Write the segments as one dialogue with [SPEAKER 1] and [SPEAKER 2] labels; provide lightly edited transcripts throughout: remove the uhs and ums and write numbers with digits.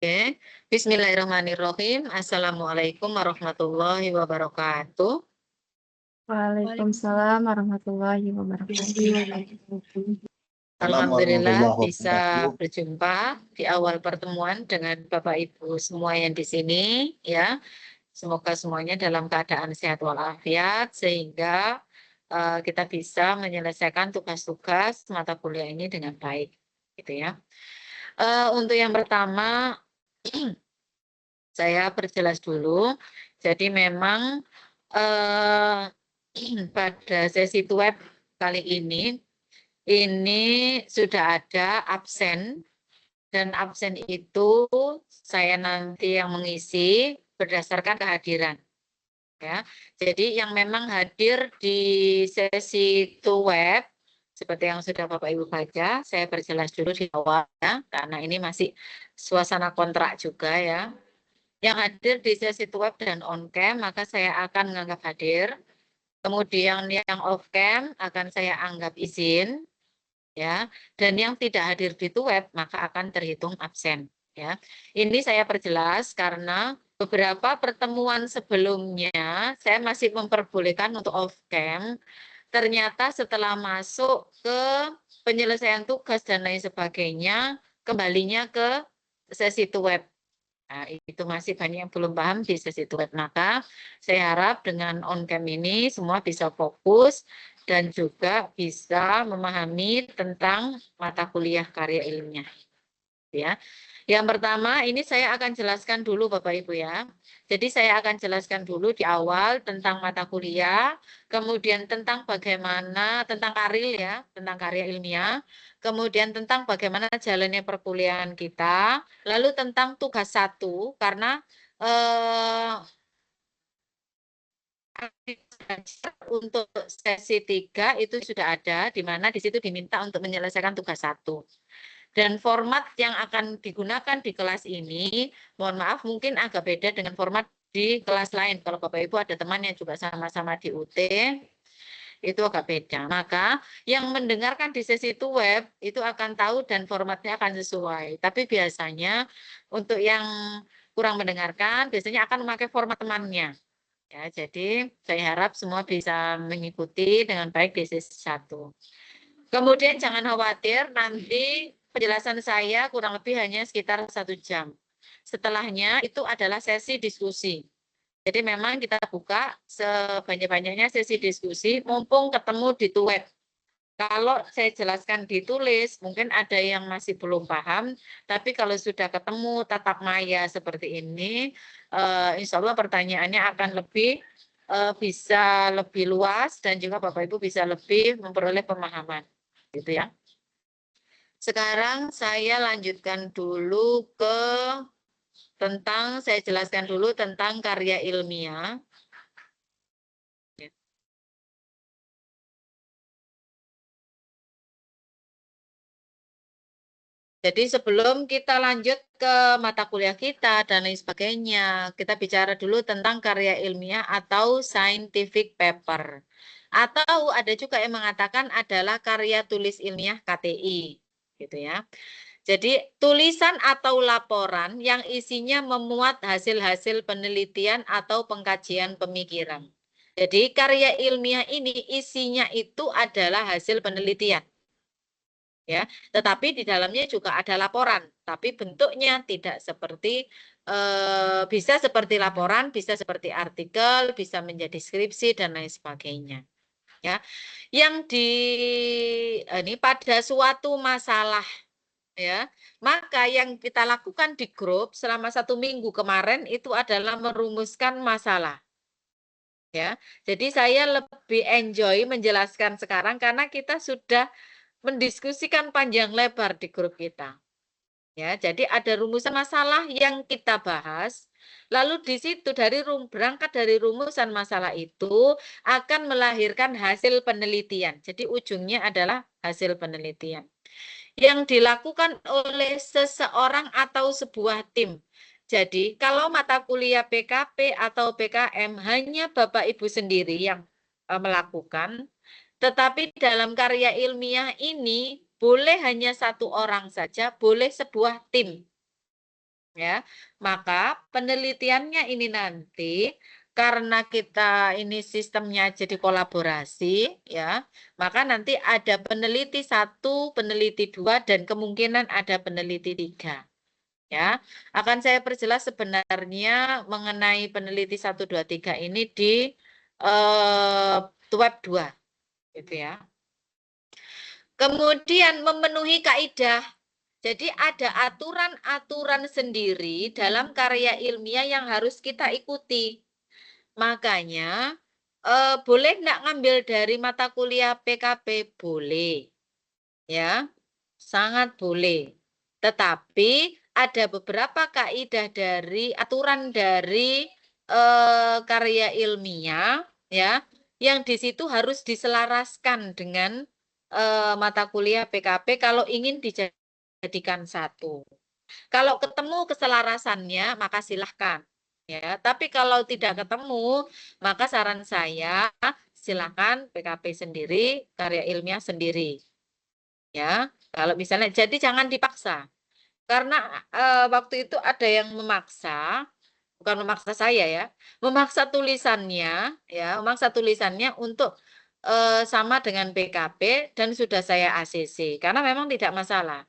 [SPEAKER 1] Oke, Bismillahirrahmanirrahim. Assalamualaikum warahmatullahi wabarakatuh.
[SPEAKER 2] Waalaikumsalam warahmatullahi wabarakatuh.
[SPEAKER 1] Alhamdulillah bisa berjumpa di awal pertemuan dengan Bapak Ibu semua yang di sini ya. Semoga semuanya dalam keadaan sehat walafiat sehingga kita bisa menyelesaikan tugas-tugas mata kuliah ini dengan baik, gitu ya. Untuk yang pertama saya perjelas dulu. Jadi memang eh, pada sesi web kali ini sudah ada absen dan absen itu saya nanti yang mengisi berdasarkan kehadiran. Ya, jadi yang memang hadir di sesi web seperti yang sudah Bapak Ibu baca, saya perjelas dulu di awal ya, karena ini masih suasana kontrak juga ya. Yang hadir di sesi web dan on cam maka saya akan menganggap hadir. Kemudian yang off cam akan saya anggap izin ya. Dan yang tidak hadir di web maka akan terhitung absen ya. Ini saya perjelas karena beberapa pertemuan sebelumnya saya masih memperbolehkan untuk off cam. Ternyata setelah masuk ke penyelesaian tugas dan lain sebagainya kembalinya ke sesi web. Nah, itu masih banyak yang belum paham di sesi web. Maka saya harap dengan on cam ini semua bisa fokus dan juga bisa memahami tentang mata kuliah karya ilmiah. Ya. Yang pertama ini saya akan jelaskan dulu Bapak Ibu ya. Jadi saya akan jelaskan dulu di awal tentang mata kuliah, kemudian tentang bagaimana tentang karya ya, tentang karya ilmiah, kemudian tentang bagaimana jalannya perkuliahan kita, lalu tentang tugas 1 karena untuk sesi 3 itu sudah ada, di mana di situ diminta untuk menyelesaikan tugas 1. Dan format yang akan digunakan di kelas ini, mohon maaf mungkin agak beda dengan format di kelas lain. Kalau Bapak Ibu ada teman yang juga sama-sama di UT, itu agak beda. Maka yang mendengarkan di sesi web itu akan tahu dan formatnya akan sesuai. Tapi biasanya untuk yang kurang mendengarkan, biasanya akan memakai format temannya. Ya, jadi saya harap semua bisa mengikuti dengan baik di sesi 1. Kemudian jangan khawatir, nanti penjelasan saya kurang lebih hanya sekitar 1 jam. Setelahnya itu adalah sesi diskusi. Jadi memang kita buka sebanyak-banyaknya sesi diskusi, mumpung ketemu di web. Kalau saya jelaskan ditulis, mungkin ada yang masih belum paham, tapi kalau sudah ketemu tatap maya seperti ini, insya Allah pertanyaannya akan lebih bisa lebih luas dan juga Bapak Ibu bisa lebih memperoleh pemahaman. Gitu ya. Sekarang saya lanjutkan dulu ke saya jelaskan dulu tentang karya ilmiah. Jadi sebelum kita lanjut ke mata kuliah kita dan lain sebagainya, kita bicara dulu tentang karya ilmiah atau scientific paper. Atau ada juga yang mengatakan adalah karya tulis ilmiah KTI, gitu ya. Jadi tulisan atau laporan yang isinya memuat hasil-hasil penelitian atau pengkajian pemikiran. Jadi karya ilmiah ini isinya itu adalah hasil penelitian. Ya, tetapi di dalamnya juga ada laporan, tapi bentuknya tidak seperti bisa seperti laporan, bisa seperti artikel, bisa menjadi skripsi dan lain sebagainya. Ya, yang ini pada suatu masalah ya, maka yang kita lakukan di grup selama 1 minggu kemarin itu adalah merumuskan masalah. Ya, jadi saya lebih enjoy menjelaskan sekarang karena kita sudah mendiskusikan panjang lebar di grup kita. Ya, jadi ada rumusan masalah yang kita bahas. Lalu di situ berangkat dari rumusan masalah itu akan melahirkan hasil penelitian. Jadi ujungnya adalah hasil penelitian yang dilakukan oleh seseorang atau sebuah tim. Jadi kalau mata kuliah PKP atau PKM hanya Bapak Ibu sendiri yang melakukan, tetapi dalam karya ilmiah ini boleh hanya 1 orang saja, boleh sebuah tim. Ya, maka penelitiannya ini nanti karena kita ini sistemnya jadi kolaborasi, ya, maka nanti ada peneliti 1, peneliti 2, dan kemungkinan ada peneliti 3. Ya, akan saya perjelas sebenarnya mengenai peneliti 1, 2, 3 ini di web 2, gitu ya. Kemudian memenuhi kaidah. Jadi ada aturan-aturan sendiri dalam karya ilmiah yang harus kita ikuti. Makanya boleh nggak ngambil dari mata kuliah PKP? Boleh. Ya, sangat boleh. Tetapi ada beberapa kaidah dari aturan dari karya ilmiah ya yang di situ harus diselaraskan dengan mata kuliah PKP kalau ingin dijadikan satu. Kalau ketemu keselarasannya maka silahkan ya. Tapi kalau tidak ketemu maka saran saya silakan PKP sendiri, karya ilmiah sendiri. Ya, kalau misalnya jadi jangan dipaksa. Karena waktu itu ada yang memaksa, bukan memaksa saya ya, memaksa tulisannya ya, memaksa tulisannya untuk sama dengan PKP dan sudah saya ACC karena memang tidak masalah.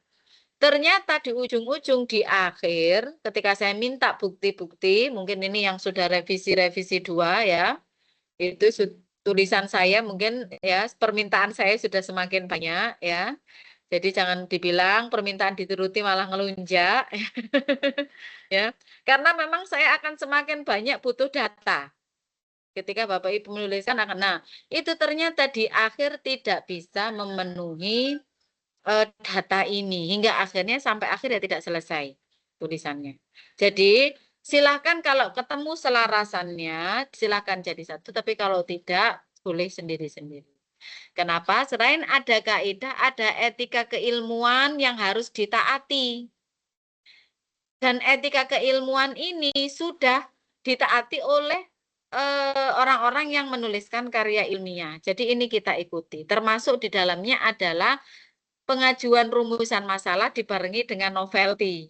[SPEAKER 1] Ternyata di ujung-ujung di akhir ketika saya minta bukti-bukti, mungkin ini yang sudah revisi-revisi 2 ya, itu tulisan saya mungkin ya permintaan saya sudah semakin banyak ya. Jadi jangan dibilang permintaan dituruti malah ngelunjak. Ya. Karena memang saya akan semakin banyak butuh data. Ketika Bapak Ibu menuliskan akan nah, itu ternyata di akhir tidak bisa memenuhi data ini hingga akhirnya sampai akhir ya tidak selesai tulisannya. Jadi silakan kalau ketemu selarasannya silakan jadi satu, tapi kalau tidak boleh sendiri-sendiri. Kenapa? Selain ada kaidah, ada etika keilmuan yang harus ditaati. Dan etika keilmuan ini sudah ditaati oleh orang-orang yang menuliskan karya ilmiah. Jadi ini kita ikuti. Termasuk di dalamnya adalah pengajuan rumusan masalah dibarengi dengan novelty.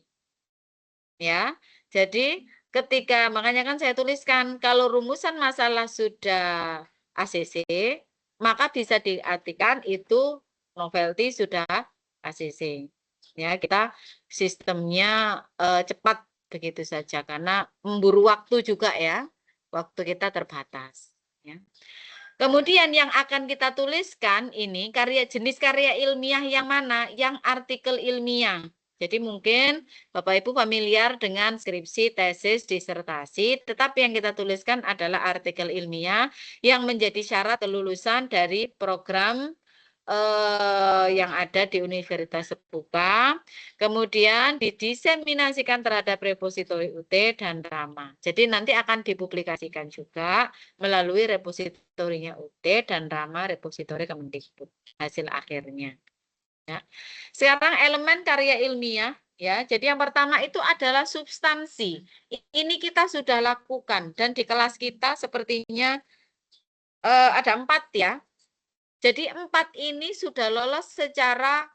[SPEAKER 1] Ya. Jadi ketika makanya kan saya tuliskan kalau rumusan masalah sudah ACC, maka bisa diartikan itu novelty sudah ACC. Ya, kita sistemnya cepat begitu saja karena memburu waktu juga ya. Waktu kita terbatas, ya. Kemudian yang akan kita tuliskan ini jenis karya ilmiah yang mana? Yang artikel ilmiah. Jadi mungkin Bapak Ibu familiar dengan skripsi, tesis, disertasi, tetapi yang kita tuliskan adalah artikel ilmiah yang menjadi syarat kelulusan dari program yang ada di Universitas Terbuka, kemudian didiseminasikan terhadap repositori UT dan RAMA. Jadi nanti akan dipublikasikan juga melalui repositorinya UT dan RAMA repositori Kemendikbud hasil akhirnya. Ya. Sekarang elemen karya ilmiah ya. Jadi yang pertama itu adalah substansi. Ini kita sudah lakukan dan di kelas kita sepertinya ada 4 ya. Jadi 4 ini sudah lolos secara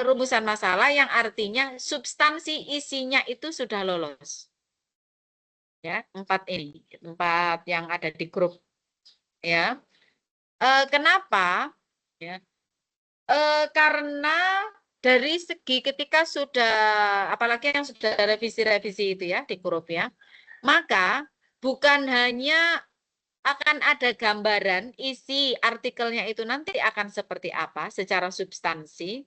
[SPEAKER 1] rumusan masalah yang artinya substansi isinya itu sudah lolos. Ya, 4 ini, 4 yang ada di grup. Ya, kenapa? Ya, karena dari segi ketika sudah, apalagi yang sudah revisi-revisi itu ya di grup ya, maka bukan hanya akan ada gambaran isi artikelnya itu nanti akan seperti apa secara substansi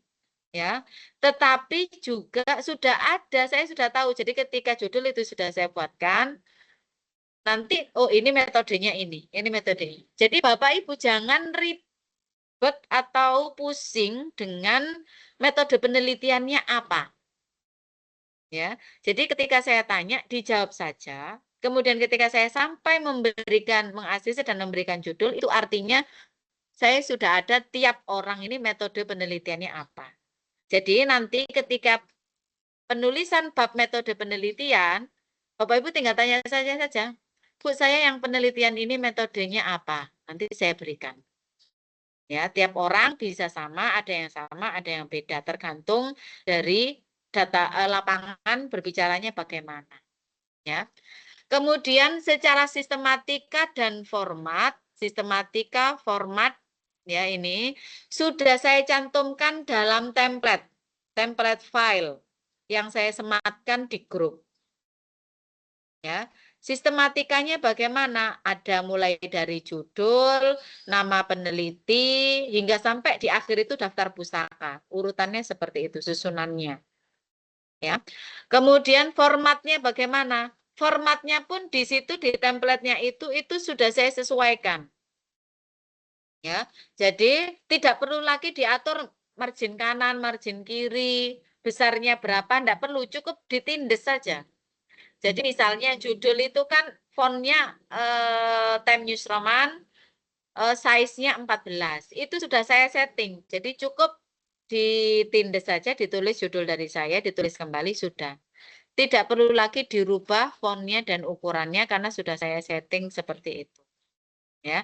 [SPEAKER 1] ya, tetapi juga sudah ada, saya sudah tahu. Jadi ketika judul itu sudah saya buatkan, nanti oh ini metodenya ini metodenya. Jadi Bapak Ibu jangan ribet atau pusing dengan metode penelitiannya apa. Ya. Jadi ketika saya tanya dijawab saja. Kemudian ketika saya sampai meng-ACC dan memberikan judul, itu artinya saya sudah ada tiap orang ini metode penelitiannya apa. Jadi nanti ketika penulisan bab metode penelitian, Bapak Ibu tinggal tanya saja. Bu, saya yang penelitian ini metodenya apa? Nanti saya berikan. Ya, tiap orang bisa sama, ada yang beda tergantung dari data lapangan berbicaranya bagaimana, ya. Kemudian secara sistematika dan format, ya ini sudah saya cantumkan dalam template file yang saya sematkan di grup. Ya, sistematikanya bagaimana? Ada mulai dari judul, nama peneliti, hingga sampai di akhir itu daftar pustaka. Urutannya seperti itu, susunannya. Ya. Kemudian formatnya bagaimana? Formatnya pun di situ di template-nya itu sudah saya sesuaikan. Ya. Jadi tidak perlu lagi diatur margin kanan, margin kiri, besarnya berapa, tidak perlu, cukup ditindes saja. Jadi misalnya judul itu kan fontnya Time News Roman, size-nya 14. Itu sudah saya setting. Jadi cukup ditindes saja, ditulis judul dari saya, ditulis kembali, sudah. Tidak perlu lagi dirubah fontnya dan ukurannya karena sudah saya setting seperti itu. Ya.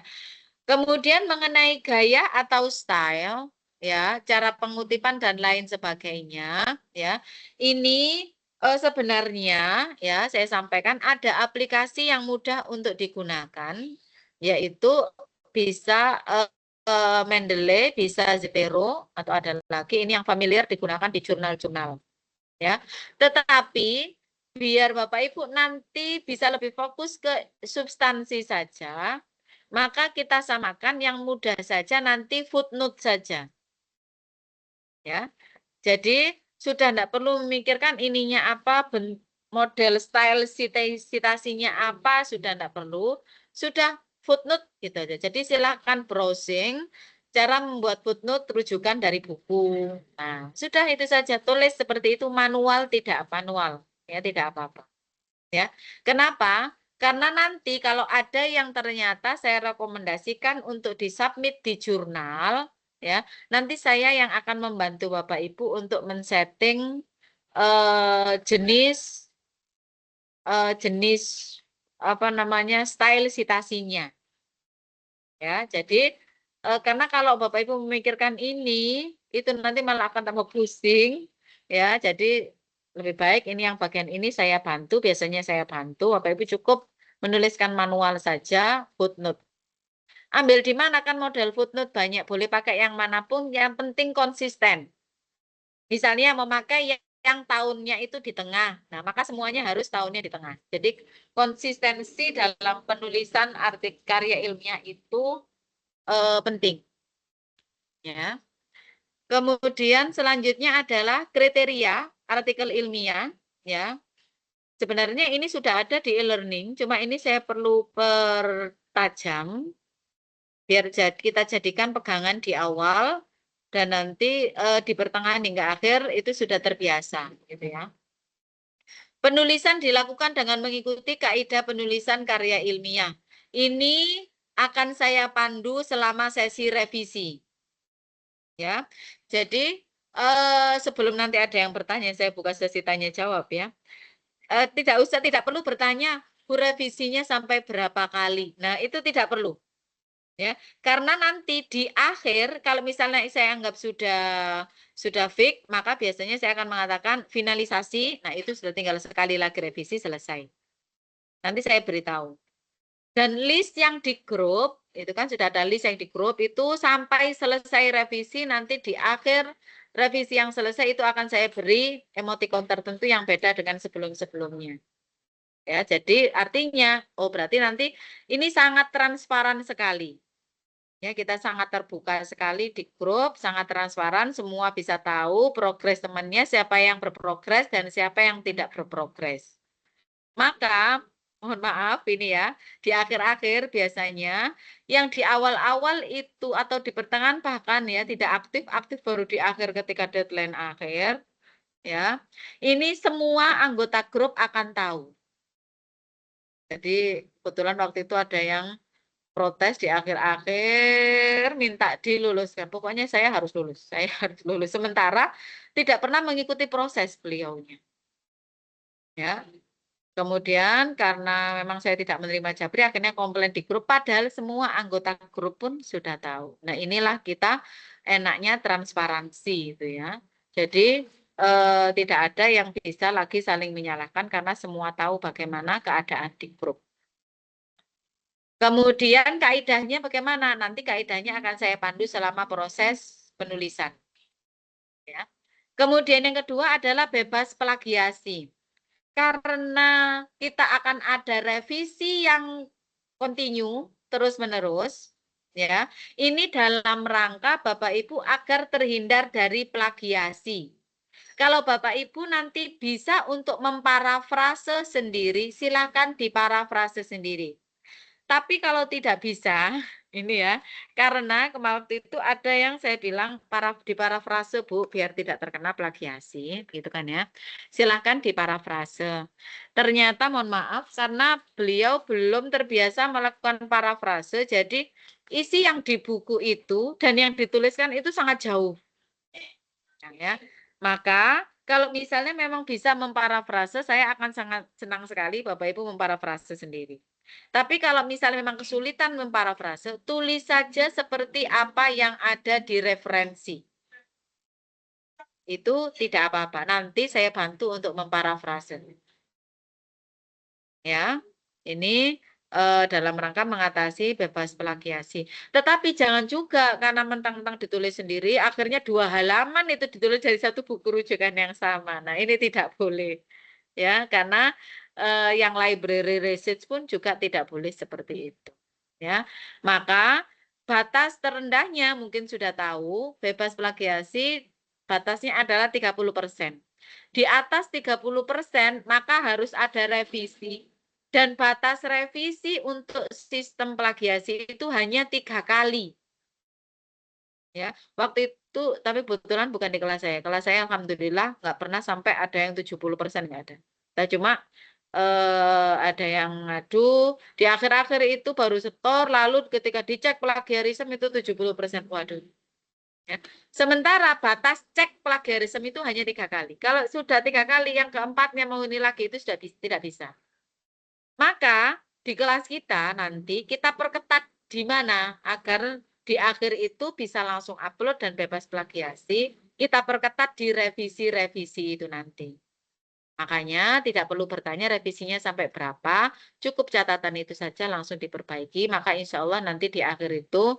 [SPEAKER 1] Kemudian mengenai gaya atau style, ya, cara pengutipan dan lain sebagainya, ya. Ini sebenarnya ya saya sampaikan ada aplikasi yang mudah untuk digunakan, yaitu bisa Mendeley, bisa Zotero, atau ada lagi ini yang familiar digunakan di jurnal-jurnal. Ya, tetapi biar Bapak Ibu nanti bisa lebih fokus ke substansi saja, maka kita samakan yang mudah saja, nanti footnote saja. Ya, jadi sudah tidak perlu memikirkan ininya apa, model style citasinya apa, sudah tidak perlu, sudah footnote gitu aja. Jadi silakan browsing cara membuat footnote rujukan dari buku. Nah, sudah itu saja, tulis seperti itu, manual tidak manual, ya tidak apa-apa. Ya. Kenapa? Karena nanti kalau ada yang ternyata saya rekomendasikan untuk disubmit di jurnal, ya, nanti saya yang akan membantu Bapak Ibu untuk men-setting jenis apa namanya style citasinya. Ya, jadi karena kalau Bapak Ibu memikirkan ini, itu nanti malah akan tambah pusing, ya. Jadi lebih baik ini yang bagian ini saya bantu, biasanya saya bantu. Bapak Ibu cukup menuliskan manual saja, footnote. Ambil di mana kan model footnote banyak, boleh pakai yang manapun, yang penting konsisten. Misalnya memakai yang tahunnya itu di tengah, nah maka semuanya harus tahunnya di tengah. Jadi konsistensi dalam penulisan artikel karya ilmiah itu penting. Ya. Kemudian selanjutnya adalah kriteria artikel ilmiah. Ya. Sebenarnya ini sudah ada di e-learning, cuma ini saya perlu pertajam biar kita jadikan pegangan di awal dan nanti di pertengahan hingga akhir itu sudah terbiasa, gitu ya. Penulisan dilakukan dengan mengikuti kaidah penulisan karya ilmiah. Ini akan saya pandu selama sesi revisi. Ya, jadi sebelum nanti ada yang bertanya, saya buka sesi tanya jawab ya. Tidak perlu bertanya, Bu, revisinya sampai berapa kali. Nah, itu tidak perlu. Ya, karena nanti di akhir kalau misalnya saya anggap sudah fix, maka biasanya saya akan mengatakan finalisasi. Nah, itu sudah tinggal sekali lagi revisi, selesai. Nanti saya beritahu. Dan list yang di grup, itu kan sudah ada list yang di grup, itu sampai selesai revisi, nanti di akhir revisi yang selesai itu akan saya beri emoticon tertentu yang beda dengan sebelum-sebelumnya. Ya, jadi artinya, oh berarti nanti ini sangat transparan sekali. Ya, kita sangat terbuka sekali di grup, sangat transparan, semua bisa tahu progres temannya, siapa yang berprogres dan siapa yang tidak berprogres. Maka mohon maaf ini ya, di akhir-akhir biasanya yang di awal-awal itu atau di pertengahan bahkan ya tidak aktif baru di akhir ketika deadline akhir ya. Ini semua anggota grup akan tahu. Jadi kebetulan waktu itu ada yang protes di akhir-akhir minta diluluskan. Pokoknya saya harus lulus. Saya harus lulus. Sementara tidak pernah mengikuti proses beliaunya. Ya. Kemudian karena memang saya tidak menerima jabri, akhirnya komplain di grup, padahal semua anggota grup pun sudah tahu. Nah inilah kita enaknya transparansi itu ya. Jadi tidak ada yang bisa lagi saling menyalahkan karena semua tahu bagaimana keadaan di grup. Kemudian kaidahnya bagaimana? Nanti kaidahnya akan saya pandu selama proses penulisan. Ya. Kemudian yang kedua adalah bebas plagiasi. Karena kita akan ada revisi yang kontinu terus-menerus, ya. Ini dalam rangka Bapak Ibu agar terhindar dari plagiasi. Kalau Bapak Ibu nanti bisa untuk memparafrase sendiri, silakan diparafrase sendiri. Tapi kalau tidak bisa, ini ya, karena waktu itu ada yang saya bilang diparafrase Bu, biar tidak terkena plagiasi, gitu kan ya. Silakan diparafrase. Ternyata mohon maaf, karena beliau belum terbiasa melakukan parafrase, jadi isi yang di buku itu dan yang dituliskan itu sangat jauh. Ya. Maka kalau misalnya memang bisa memparafrase, saya akan sangat senang sekali Bapak Ibu memparafrase sendiri. Tapi kalau misalnya memang kesulitan memparafrase, tulis saja seperti apa yang ada di referensi. Itu tidak apa-apa. Nanti saya bantu untuk memparafrase. Ya, ini dalam rangka mengatasi bebas plagiasi. Tetapi jangan juga karena mentang-mentang ditulis sendiri, akhirnya 2 halaman itu ditulis dari satu buku rujukan yang sama. Nah, ini tidak boleh. Ya, karena yang library research pun juga tidak boleh seperti itu. Ya, maka batas terendahnya mungkin sudah tahu, bebas plagiasi batasnya adalah 30%. Di atas 30%, maka harus ada revisi. Dan batas revisi untuk sistem plagiasi itu hanya 3 kali. Ya, waktu itu, tapi kebetulan bukan di kelas saya. Kelas saya alhamdulillah nggak pernah sampai ada yang 70% nggak ada. Nah, cuma ada yang ngadu, di akhir-akhir itu baru setor, lalu ketika dicek plagiarisme itu 70%. Waduh. Ya. Sementara batas cek plagiarisme itu hanya 3 kali. Kalau sudah 3 kali, yang keempatnya mau ini lagi itu sudah tidak bisa. Maka di kelas kita nanti kita perketat di mana agar di akhir itu bisa langsung upload dan bebas plagiasi. Kita perketat di revisi-revisi itu nanti. Makanya tidak perlu bertanya revisinya sampai berapa, cukup catatan itu saja langsung diperbaiki. Maka insya Allah nanti di akhir itu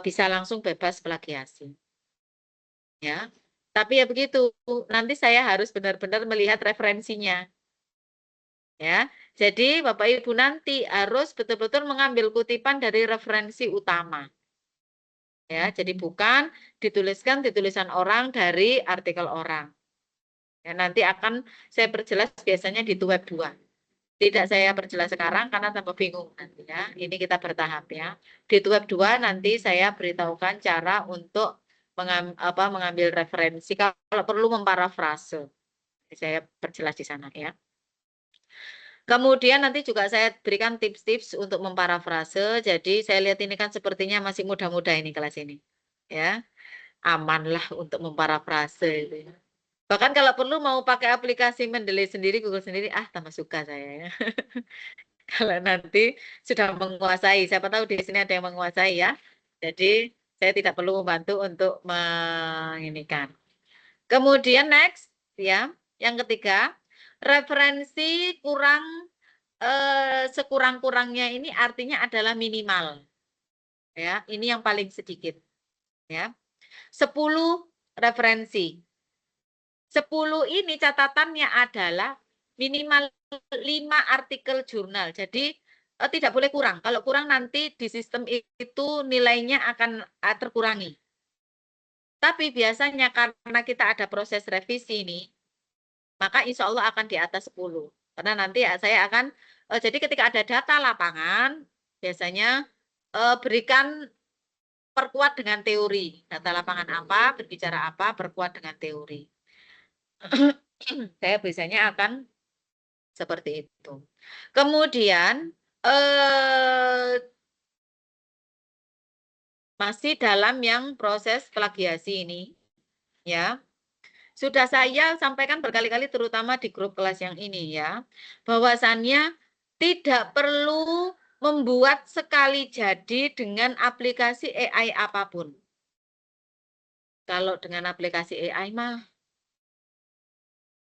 [SPEAKER 1] bisa langsung bebas plagiasi. Ya, tapi ya begitu. Nanti saya harus benar-benar melihat referensinya. Ya, jadi Bapak Ibu nanti harus betul-betul mengambil kutipan dari referensi utama. Ya, jadi bukan dituliskan tulisan orang dari artikel orang. Ya, nanti akan saya perjelas biasanya di web 2. Tidak saya perjelas sekarang karena tambah bingung nanti ya. Ini kita bertahap ya. Di web 2 nanti saya beritahukan cara untuk mengambil referensi kalau perlu memparafrase. Saya perjelas di sana ya. Kemudian nanti juga saya berikan tips-tips untuk memparafrase. Jadi saya lihat ini kan sepertinya masih muda-muda ini kelas ini. Ya, amanlah untuk memparafrase itu. Bahkan kalau perlu mau pakai aplikasi Mendeley sendiri, Google sendiri, tambah suka saya ya. Kalau nanti sudah menguasai, siapa tahu di sini ada yang menguasai ya. Jadi saya tidak perlu membantu untuk menginikan. Kemudian next ya, yang ketiga, referensi kurang sekurang-kurangnya ini artinya adalah minimal. Ya, ini yang paling sedikit. Ya. 10 referensi. 10 ini catatannya adalah minimal 5 artikel jurnal. Jadi tidak boleh kurang. Kalau kurang nanti di sistem itu nilainya akan terkurangi. Tapi biasanya karena kita ada proses revisi ini, maka insya Allah akan di atas 10. Karena nanti saya akan, jadi ketika ada data lapangan, biasanya berikan perkuat dengan teori. Data lapangan apa, berbicara apa, perkuat dengan teori. Saya biasanya akan seperti itu. Kemudian, masih dalam yang proses plagiasi ini, ya. Sudah saya sampaikan berkali-kali terutama di grup kelas yang ini ya, bahwasannya tidak perlu membuat sekali jadi dengan aplikasi AI apapun. Kalau dengan aplikasi AI mah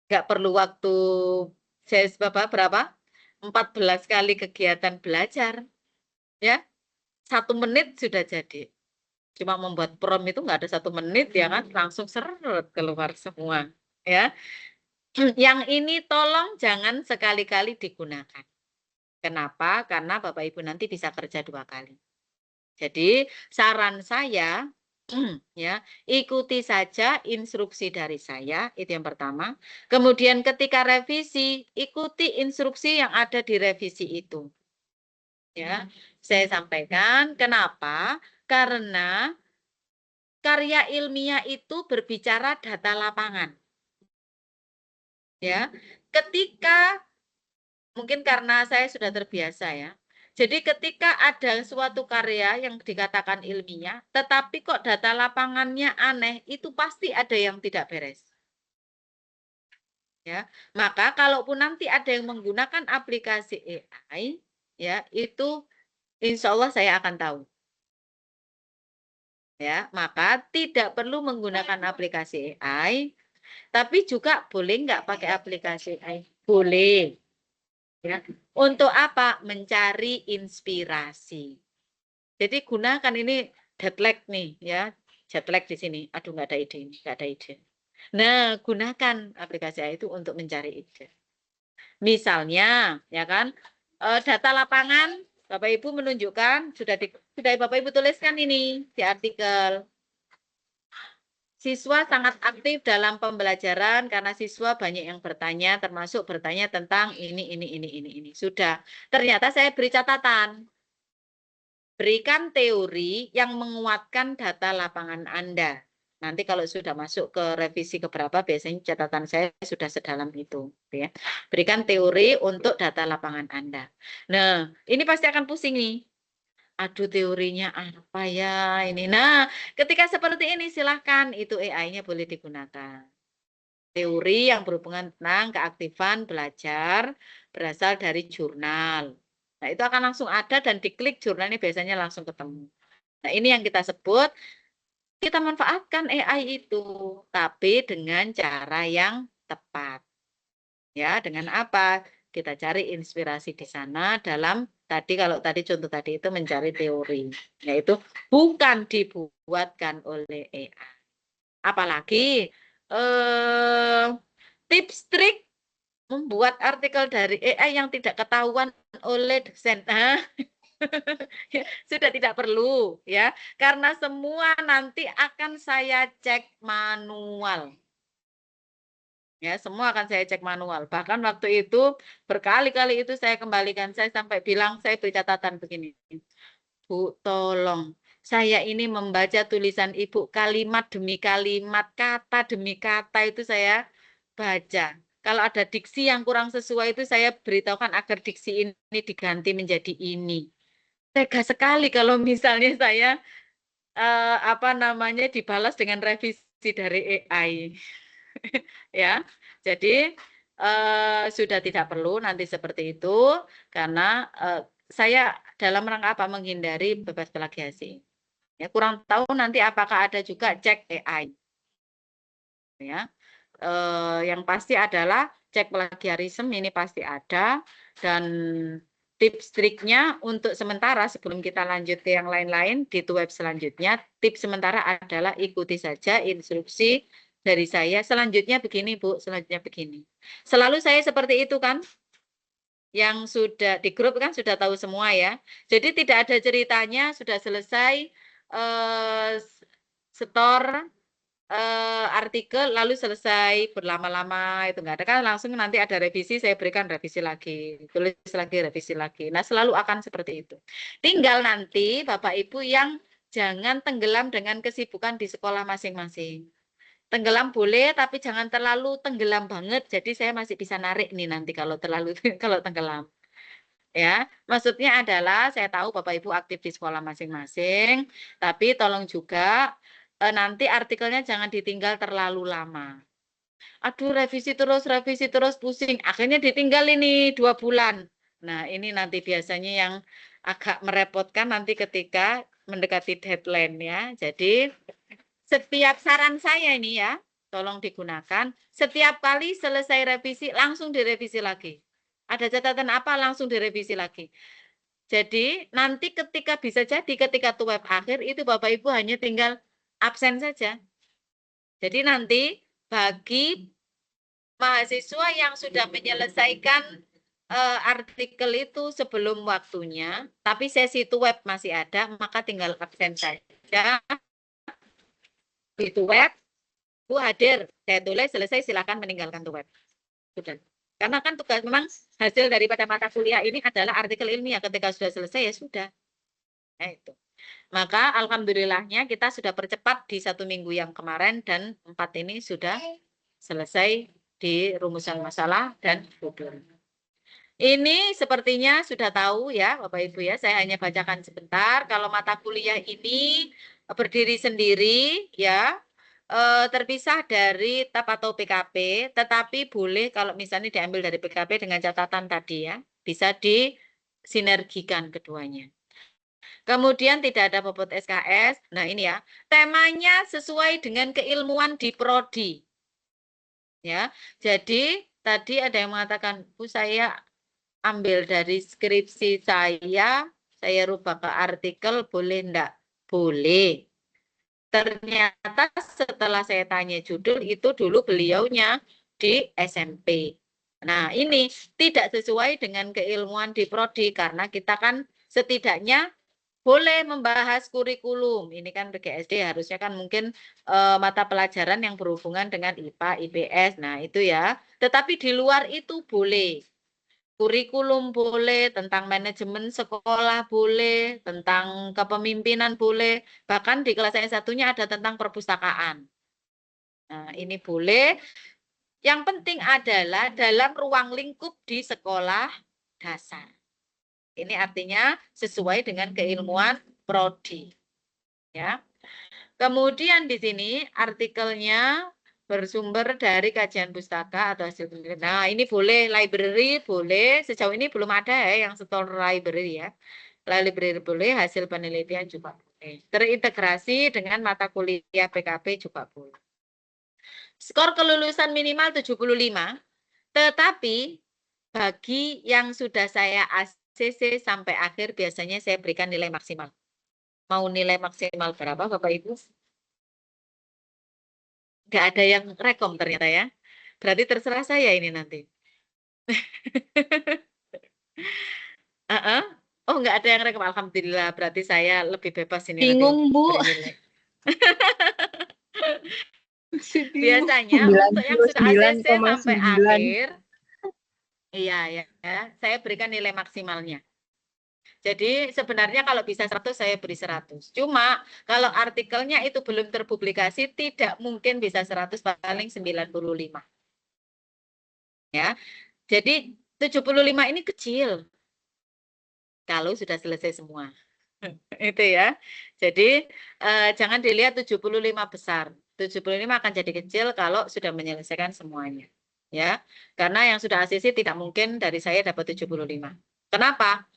[SPEAKER 1] nggak perlu waktu saya berapa? 14 kali kegiatan belajar. Ya, 1 menit sudah jadi. Cuma membuat prom itu nggak ada 1 menit ya kan, langsung seret keluar semua. Ya, yang ini tolong jangan sekali-kali digunakan. Kenapa? Karena Bapak Ibu nanti bisa kerja 2 kali. Jadi saran saya ya, ikuti saja instruksi dari saya, itu yang pertama. Kemudian ketika revisi, ikuti instruksi yang ada di revisi itu. Ya, saya sampaikan kenapa? Karena karya ilmiah itu berbicara data lapangan. Ya, ketika mungkin karena saya sudah terbiasa ya. Jadi ketika ada suatu karya yang dikatakan ilmiah, tetapi kok data lapangannya aneh, itu pasti ada yang tidak beres. Ya, maka kalaupun nanti ada yang menggunakan aplikasi AI, ya itu insya Allah saya akan tahu. Ya, maka tidak perlu menggunakan aplikasi AI, tapi juga boleh nggak pakai aplikasi AI? Boleh. Ya. Untuk apa? Mencari inspirasi. Jadi gunakan ini jet lag nih ya, jet lag di sini. Aduh nggak ada ide, nggak ada ide. Nah, gunakan aplikasi AI itu untuk mencari ide. Misalnya, ya kan, data lapangan Bapak Ibu menunjukkan sudah Bapak Ibu tuliskan ini di artikel. Siswa sangat aktif dalam pembelajaran karena siswa banyak yang bertanya, termasuk bertanya tentang ini. Sudah. Ternyata saya beri catatan. Berikan teori yang menguatkan data lapangan Anda. Nanti kalau sudah masuk ke revisi keberapa, biasanya catatan saya sudah sedalam itu. Ya. Berikan teori untuk data lapangan Anda. Nah, ini pasti akan pusing nih. Aduh teorinya apa ya ini. Nah, ketika seperti ini silahkan itu AI-nya boleh digunakan. Teori yang berhubungan tentang keaktifan belajar berasal dari jurnal. Nah, itu akan langsung ada dan diklik jurnalnya biasanya langsung ketemu. Nah, ini yang kita sebut, kita manfaatkan AI itu, tapi dengan cara yang tepat. Ya, dengan apa? Kita cari inspirasi di sana dalam tadi kalau tadi contoh tadi itu mencari teori, yaitu bukan dibuatkan oleh AI. Apalagi tips trik membuat artikel dari AI yang tidak ketahuan oleh dosen. Sudah tidak perlu ya, karena semua nanti akan saya cek manual. Ya, semua akan saya cek manual. Bahkan waktu itu berkali-kali itu saya kembalikan, saya sampai bilang saya beri catatan begini. Bu, tolong. Saya ini membaca tulisan Ibu kalimat demi kalimat, kata demi kata itu saya baca. Kalau ada diksi yang kurang sesuai itu saya beritahukan agar diksi ini diganti menjadi ini. Tega sekali kalau misalnya saya dibalas dengan revisi dari AI. Ya, jadi sudah tidak perlu nanti seperti itu karena saya dalam rangka apa menghindari bebas plagiasi. Ya, kurang tahu nanti apakah ada juga cek AI. Ya, yang pasti adalah cek plagiarisme ini pasti ada dan tips triknya untuk sementara sebelum kita lanjut ke yang lain-lain di web selanjutnya, tips sementara adalah ikuti saja instruksi dari saya. Selanjutnya begini Bu, selanjutnya begini. Selalu saya seperti itu kan, yang sudah di grup kan sudah tahu semua ya. Jadi tidak ada ceritanya sudah selesai setor artikel lalu selesai berlama-lama itu enggak ada kan langsung nanti ada revisi saya berikan revisi lagi tulis lagi revisi lagi. Nah selalu akan seperti itu. Tinggal nanti Bapak Ibu yang jangan tenggelam dengan kesibukan di sekolah masing-masing. Tenggelam boleh tapi jangan terlalu tenggelam banget. Jadi saya masih bisa narik nih nanti kalau terlalu kalau tenggelam. Ya, maksudnya adalah saya tahu Bapak Ibu aktif di sekolah masing-masing, tapi tolong juga nanti artikelnya jangan ditinggal terlalu lama. Aduh, revisi terus pusing. Akhirnya ditinggal ini 2 bulan. Nah, ini nanti biasanya yang agak merepotkan nanti ketika mendekati deadline ya. Jadi setiap saran saya ini ya, tolong digunakan. Setiap kali selesai revisi, langsung direvisi lagi. Ada catatan apa, langsung direvisi lagi. Jadi nanti bisa jadi ketika tuweb akhir, itu Bapak Ibu hanya tinggal absen saja. Jadi nanti bagi mahasiswa yang sudah menyelesaikan artikel itu sebelum waktunya, tapi sesi tuweb masih ada, maka tinggal absen saja. Di tuweb, Bu hadir, saya tulis selesai, silakan meninggalkan tuweb. Sudah. Karena kan tugas memang hasil daripada mata kuliah ini adalah artikel ilmiah. Ketika sudah selesai ya sudah. Nah, itu. Maka alhamdulillahnya kita sudah percepat di 1 minggu yang kemarin dan 4 ini sudah selesai di rumusan masalah dan judul. Ini sepertinya sudah tahu ya Bapak Ibu ya, saya hanya bacakan sebentar. Kalau mata kuliah ini berdiri sendiri ya, terpisah dari TAP atau PKP, tetapi boleh kalau misalnya diambil dari PKP dengan catatan tadi ya, bisa disinergikan keduanya. Kemudian tidak ada bobot SKS. Nah ini ya, temanya sesuai dengan keilmuan di prodi. Ya, jadi tadi ada yang mengatakan, Bu saya ambil dari skripsi saya rubah ke artikel, boleh enggak? Boleh. Ternyata setelah saya tanya judul, itu dulu beliaunya di SMP. Nah, ini tidak sesuai dengan keilmuan di prodi, karena kita kan setidaknya boleh membahas kurikulum. Ini kan PGSD harusnya kan mungkin mata pelajaran yang berhubungan dengan IPA, IPS. Nah, itu ya. Tetapi di luar itu boleh. Kurikulum boleh, tentang manajemen sekolah boleh, tentang kepemimpinan boleh, bahkan di kelas satunya ada tentang perpustakaan. Nah, ini boleh. Yang penting adalah dalam ruang lingkup di sekolah dasar. Ini artinya sesuai dengan keilmuan prodi. Ya. Kemudian di sini artikelnya bersumber dari kajian pustaka atau hasil penelitian. Nah, ini boleh library, boleh. Sejauh ini belum ada ya yang store library ya. Library boleh, hasil penelitian juga boleh. Terintegrasi dengan mata kuliah PKP juga boleh. Skor kelulusan minimal 75, tetapi bagi yang sudah saya ACC sampai akhir biasanya saya berikan nilai maksimal. Mau nilai maksimal berapa Bapak Ibu? Nggak ada yang rekom ternyata ya. Berarti terserah saya ini nanti. Oh, nggak ada yang rekom. Alhamdulillah. Berarti saya lebih bebas ini
[SPEAKER 2] Bingung,
[SPEAKER 1] nanti
[SPEAKER 2] Bu.
[SPEAKER 1] beri nilai. Biasanya untuk yang sudah ACC sampai akhir, iya ya, saya berikan nilai maksimalnya. Jadi sebenarnya kalau bisa 100 saya beri 100. Cuma kalau artikelnya itu belum terpublikasi tidak mungkin bisa 100, paling 95. Ya. Jadi 75 ini kecil kalau sudah selesai semua. Itu ya. Jadi jangan dilihat 75 besar. 75 akan jadi kecil kalau sudah menyelesaikan semuanya. Ya. Karena yang sudah ACC tidak mungkin dari saya dapat 75. Kenapa?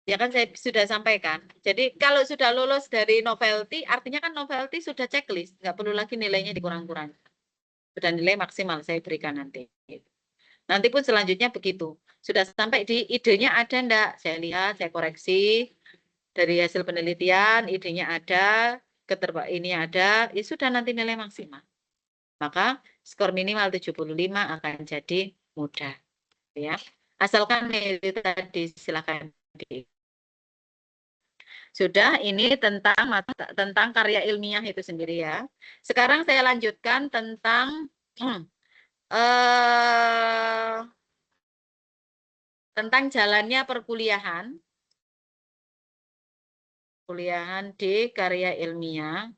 [SPEAKER 1] Ya kan saya sudah sampaikan. Jadi kalau sudah lolos dari novelty, artinya kan novelty sudah checklist, nggak perlu lagi nilainya dikurang-kurang. Sudah nilai maksimal saya berikan nanti. Nanti pun selanjutnya begitu. Sudah sampai di idenya ada enggak? Saya lihat, saya koreksi dari hasil penelitian, idenya ada, ini ada, ya sudah nanti nilai maksimal. Maka skor minimal 75 akan jadi mudah. Ya. Asalkan itu tadi silakan di. Sudah, ini tentang karya ilmiah itu sendiri ya. Sekarang saya lanjutkan tentang tentang jalannya perkuliahan. Kuliahan di karya ilmiah.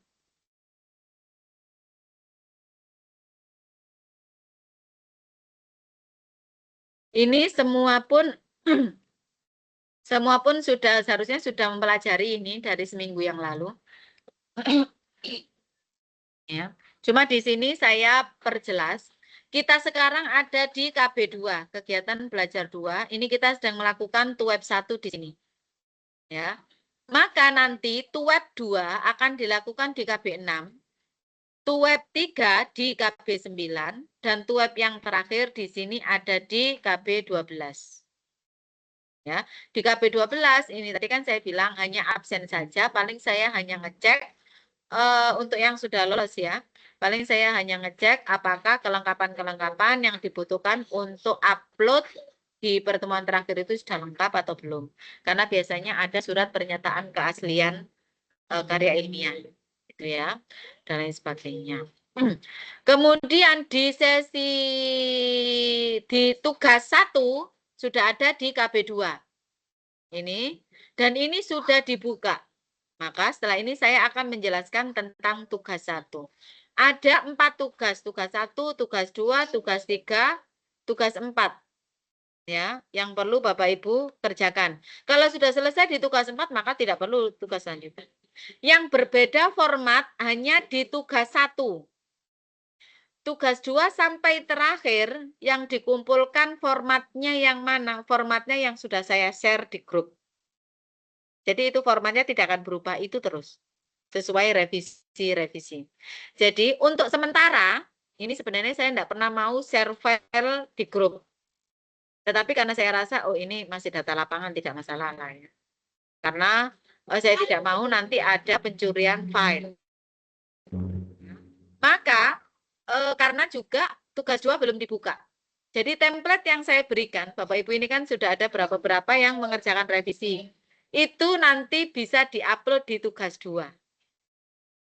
[SPEAKER 1] Ini semua pun seharusnya sudah mempelajari ini dari seminggu yang lalu. Ya. Cuma di sini saya perjelas, kita sekarang ada di KB2, kegiatan belajar 2. Ini kita sedang melakukan tuweb 1 di sini. Ya. Maka nanti tuweb 2 akan dilakukan di KB6. Tuweb 3 di KB 9 dan tuweb yang terakhir di sini ada di KB 12. Ya, di KB 12 ini tadi kan saya bilang hanya absen saja, paling saya hanya ngecek untuk yang sudah lolos ya. Paling saya hanya ngecek apakah kelengkapan-kelengkapan yang dibutuhkan untuk upload di pertemuan terakhir itu sudah lengkap atau belum. Karena biasanya ada surat pernyataan keaslian karya ilmiah gitu ya, dan lain sebagainya. Kemudian di sesi di tugas 1 sudah ada di KB 2. Ini dan ini sudah dibuka. Maka setelah ini saya akan menjelaskan tentang tugas 1. Ada 4 tugas. Tugas 1, tugas 2, tugas 3, tugas 4. Ya, yang perlu Bapak Ibu kerjakan. Kalau sudah selesai di tugas 4, maka tidak perlu tugas selanjutnya. Yang berbeda format hanya di tugas 1. Tugas 2 sampai terakhir yang dikumpulkan formatnya yang mana? Formatnya yang sudah saya share di grup. Jadi itu formatnya tidak akan berubah, itu terus. Sesuai revisi-revisi. Jadi untuk sementara, ini sebenarnya saya tidak pernah mau share file di grup. Tetapi karena saya rasa, oh ini masih data lapangan, tidak masalah lah ya. Karena saya tidak mau nanti ada pencurian file. Maka karena juga tugas 2 belum dibuka. Jadi template yang saya berikan, Bapak Ibu ini kan sudah ada beberapa yang mengerjakan revisi. Itu nanti bisa diupload di tugas 2.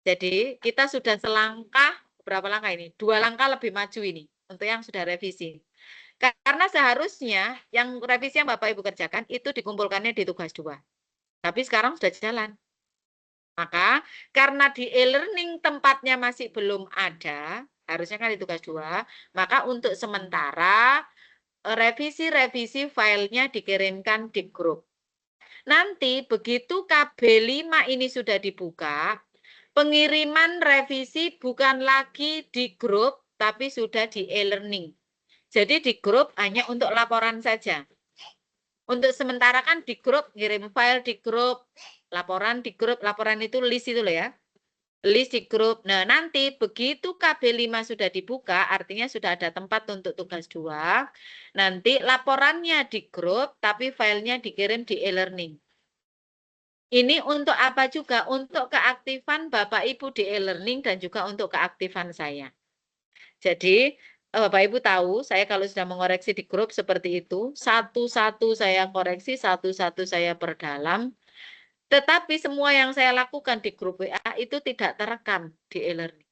[SPEAKER 1] Jadi kita sudah selangkah, berapa langkah ini? 2 langkah lebih maju ini untuk yang sudah revisi. Karena seharusnya yang revisi yang Bapak Ibu kerjakan itu dikumpulkannya di tugas 2. Tapi sekarang sudah jalan. Maka karena di e-learning tempatnya masih belum ada, harusnya kan di tugas 2, maka untuk sementara revisi-revisi filenya dikirimkan di grup. Nanti begitu KB 5 ini sudah dibuka, pengiriman revisi bukan lagi di grup, tapi sudah di e-learning. Jadi di grup hanya untuk laporan saja. Untuk sementara kan di grup, ngirim file di grup, laporan di grup, laporan itu list itu loh ya. List di grup. Nah, nanti begitu KB 5 sudah dibuka, artinya sudah ada tempat untuk tugas 2. Nanti laporannya di grup, tapi filenya dikirim di e-learning. Ini untuk apa juga? Untuk keaktifan Bapak Ibu di e-learning dan juga untuk keaktifan saya. Jadi, Bapak Ibu tahu, saya kalau sudah mengoreksi di grup seperti itu, satu-satu saya koreksi, satu-satu saya perdalam. Tetapi semua yang saya lakukan di grup WA itu tidak terekam di e-learning.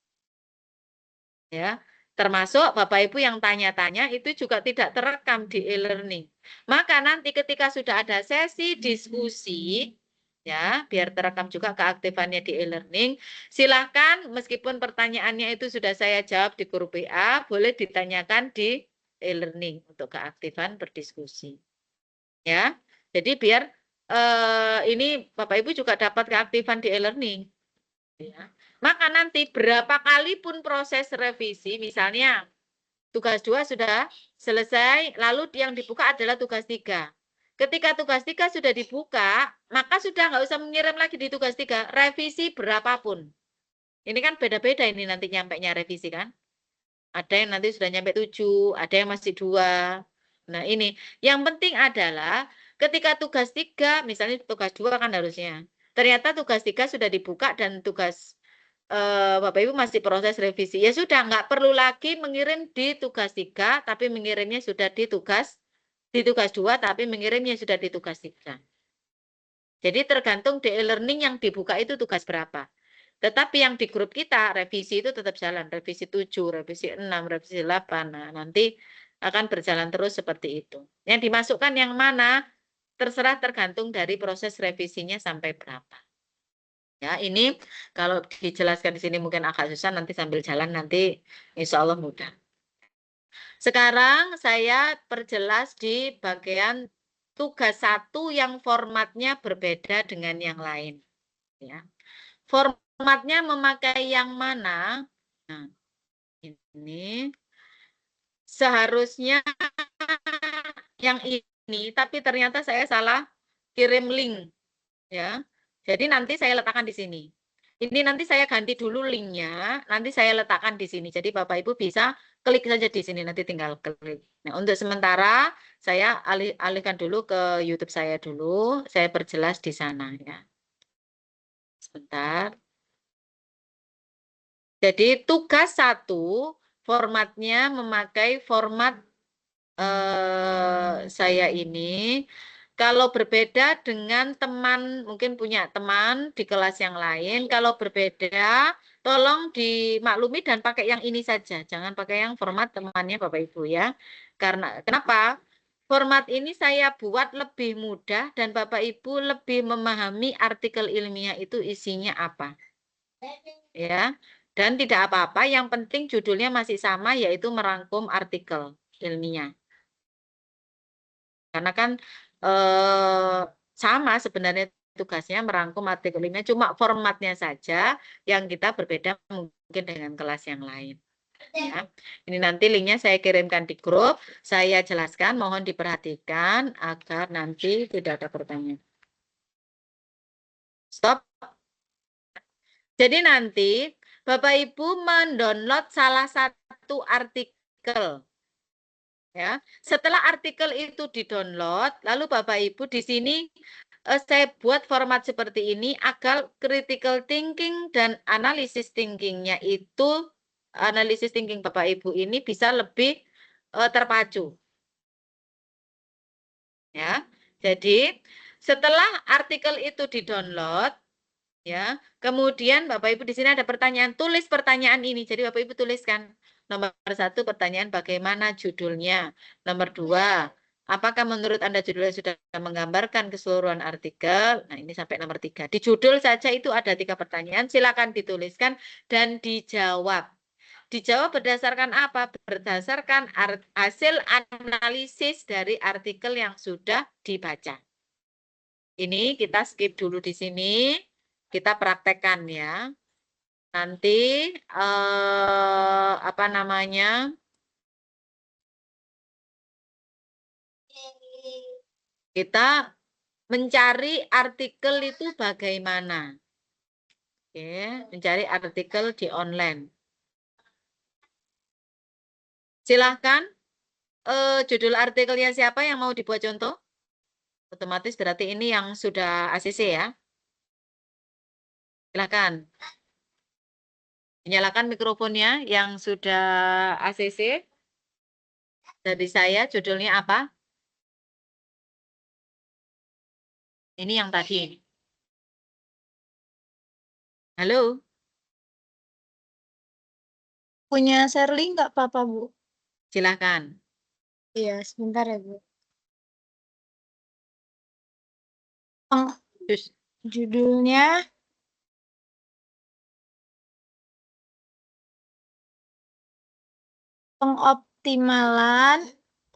[SPEAKER 1] Ya, termasuk Bapak Ibu yang tanya-tanya itu juga tidak terekam di e-learning. Maka nanti ketika sudah ada sesi diskusi, ya, biar terekam juga keaktifannya di e-learning. Silahkan meskipun pertanyaannya itu sudah saya jawab di grup WA, boleh ditanyakan di e-learning untuk keaktifan berdiskusi. Ya, jadi biar ini Bapak Ibu juga dapat keaktifan di e-learning. Ya. Maka nanti berapa kali pun proses revisi, misalnya tugas 2 sudah selesai, lalu yang dibuka adalah tugas 3. Ketika tugas 3 sudah dibuka, maka sudah nggak usah mengirim lagi di tugas 3, revisi berapapun. Ini kan beda-beda ini nanti nyampe-nya revisi kan. Ada yang nanti sudah nyampe 7, ada yang masih 2. Nah ini, yang penting adalah ketika tugas 3, misalnya tugas 2 kan harusnya. Ternyata tugas 3 sudah dibuka dan tugas Bapak Ibu masih proses revisi. Ya sudah, nggak perlu lagi mengirim di tugas 3, tapi mengirimnya sudah di tugas 2, tapi mengirimnya sudah di tugas 3. Jadi tergantung di e-learning yang dibuka itu tugas berapa. Tetapi yang di grup kita, revisi itu tetap jalan. Revisi 7, revisi 6, revisi 8. Nah, nanti akan berjalan terus seperti itu. Yang dimasukkan yang mana, terserah tergantung dari proses revisinya sampai berapa. Ya, ini kalau dijelaskan di sini mungkin agak susah, nanti sambil jalan nanti insya Allah mudah. Sekarang saya perjelas di bagian tugas 1 yang formatnya berbeda dengan yang lain. Ya. Formatnya memakai yang mana? Nah, ini seharusnya yang ini, tapi ternyata saya salah kirim link. Ya, jadi nanti saya letakkan di sini. Ini nanti saya ganti dulu linknya, nanti saya letakkan di sini. Jadi Bapak Ibu bisa klik saja di sini, nanti tinggal klik. Nah, untuk sementara saya alihkan dulu ke YouTube saya dulu, saya perjelas di sana ya. Sebentar. Jadi tugas 1 formatnya memakai format saya ini. Kalau berbeda dengan teman, mungkin punya teman di kelas yang lain, kalau berbeda, tolong dimaklumi dan pakai yang ini saja. Jangan pakai yang format temannya Bapak Ibu ya. Karena kenapa? Format ini saya buat lebih mudah dan Bapak Ibu lebih memahami artikel ilmiah itu isinya apa. Ya. Dan tidak apa-apa, yang penting judulnya masih sama, yaitu merangkum artikel ilmiah. Karena kan sama sebenarnya tugasnya merangkum artikel ilmiah, cuma formatnya saja yang kita berbeda mungkin dengan kelas yang lain. Ya. Ini nanti linknya saya kirimkan di grup, saya jelaskan, mohon diperhatikan agar nanti tidak ada pertanyaan. Stop. Jadi nanti Bapak Ibu mendownload salah satu artikel. Ya, setelah artikel itu didownload, lalu Bapak Ibu di sini saya buat format seperti ini agar critical thinking dan analisis thinkingnya itu, analisis thinking Bapak Ibu ini bisa lebih terpacu. Ya, jadi setelah artikel itu didownload, ya, kemudian Bapak Ibu di sini ada pertanyaan, tulis pertanyaan ini. Jadi Bapak Ibu tuliskan. Nomor 1 pertanyaan bagaimana judulnya. Nomor 2, apakah menurut Anda judulnya sudah menggambarkan keseluruhan artikel? Nah, ini sampai nomor 3. Di judul saja itu ada 3 pertanyaan, silakan dituliskan dan dijawab. Dijawab berdasarkan apa? Berdasarkan hasil analisis dari artikel yang sudah dibaca. Ini kita skip dulu di sini, kita praktekkan ya. Nanti apa namanya? Kita mencari artikel itu bagaimana? Oke, mencari artikel di online. Silahkan, judul artikelnya siapa yang mau dibuat contoh? Otomatis berarti ini yang sudah ACC ya. Silahkan. Nyalakan mikrofonnya yang sudah ACC. Dari saya judulnya apa? Ini yang tadi. Halo?
[SPEAKER 2] Punya Sherly nggak Papa, Bu?
[SPEAKER 1] Silahkan.
[SPEAKER 2] Iya, sebentar ya, Bu. Judulnya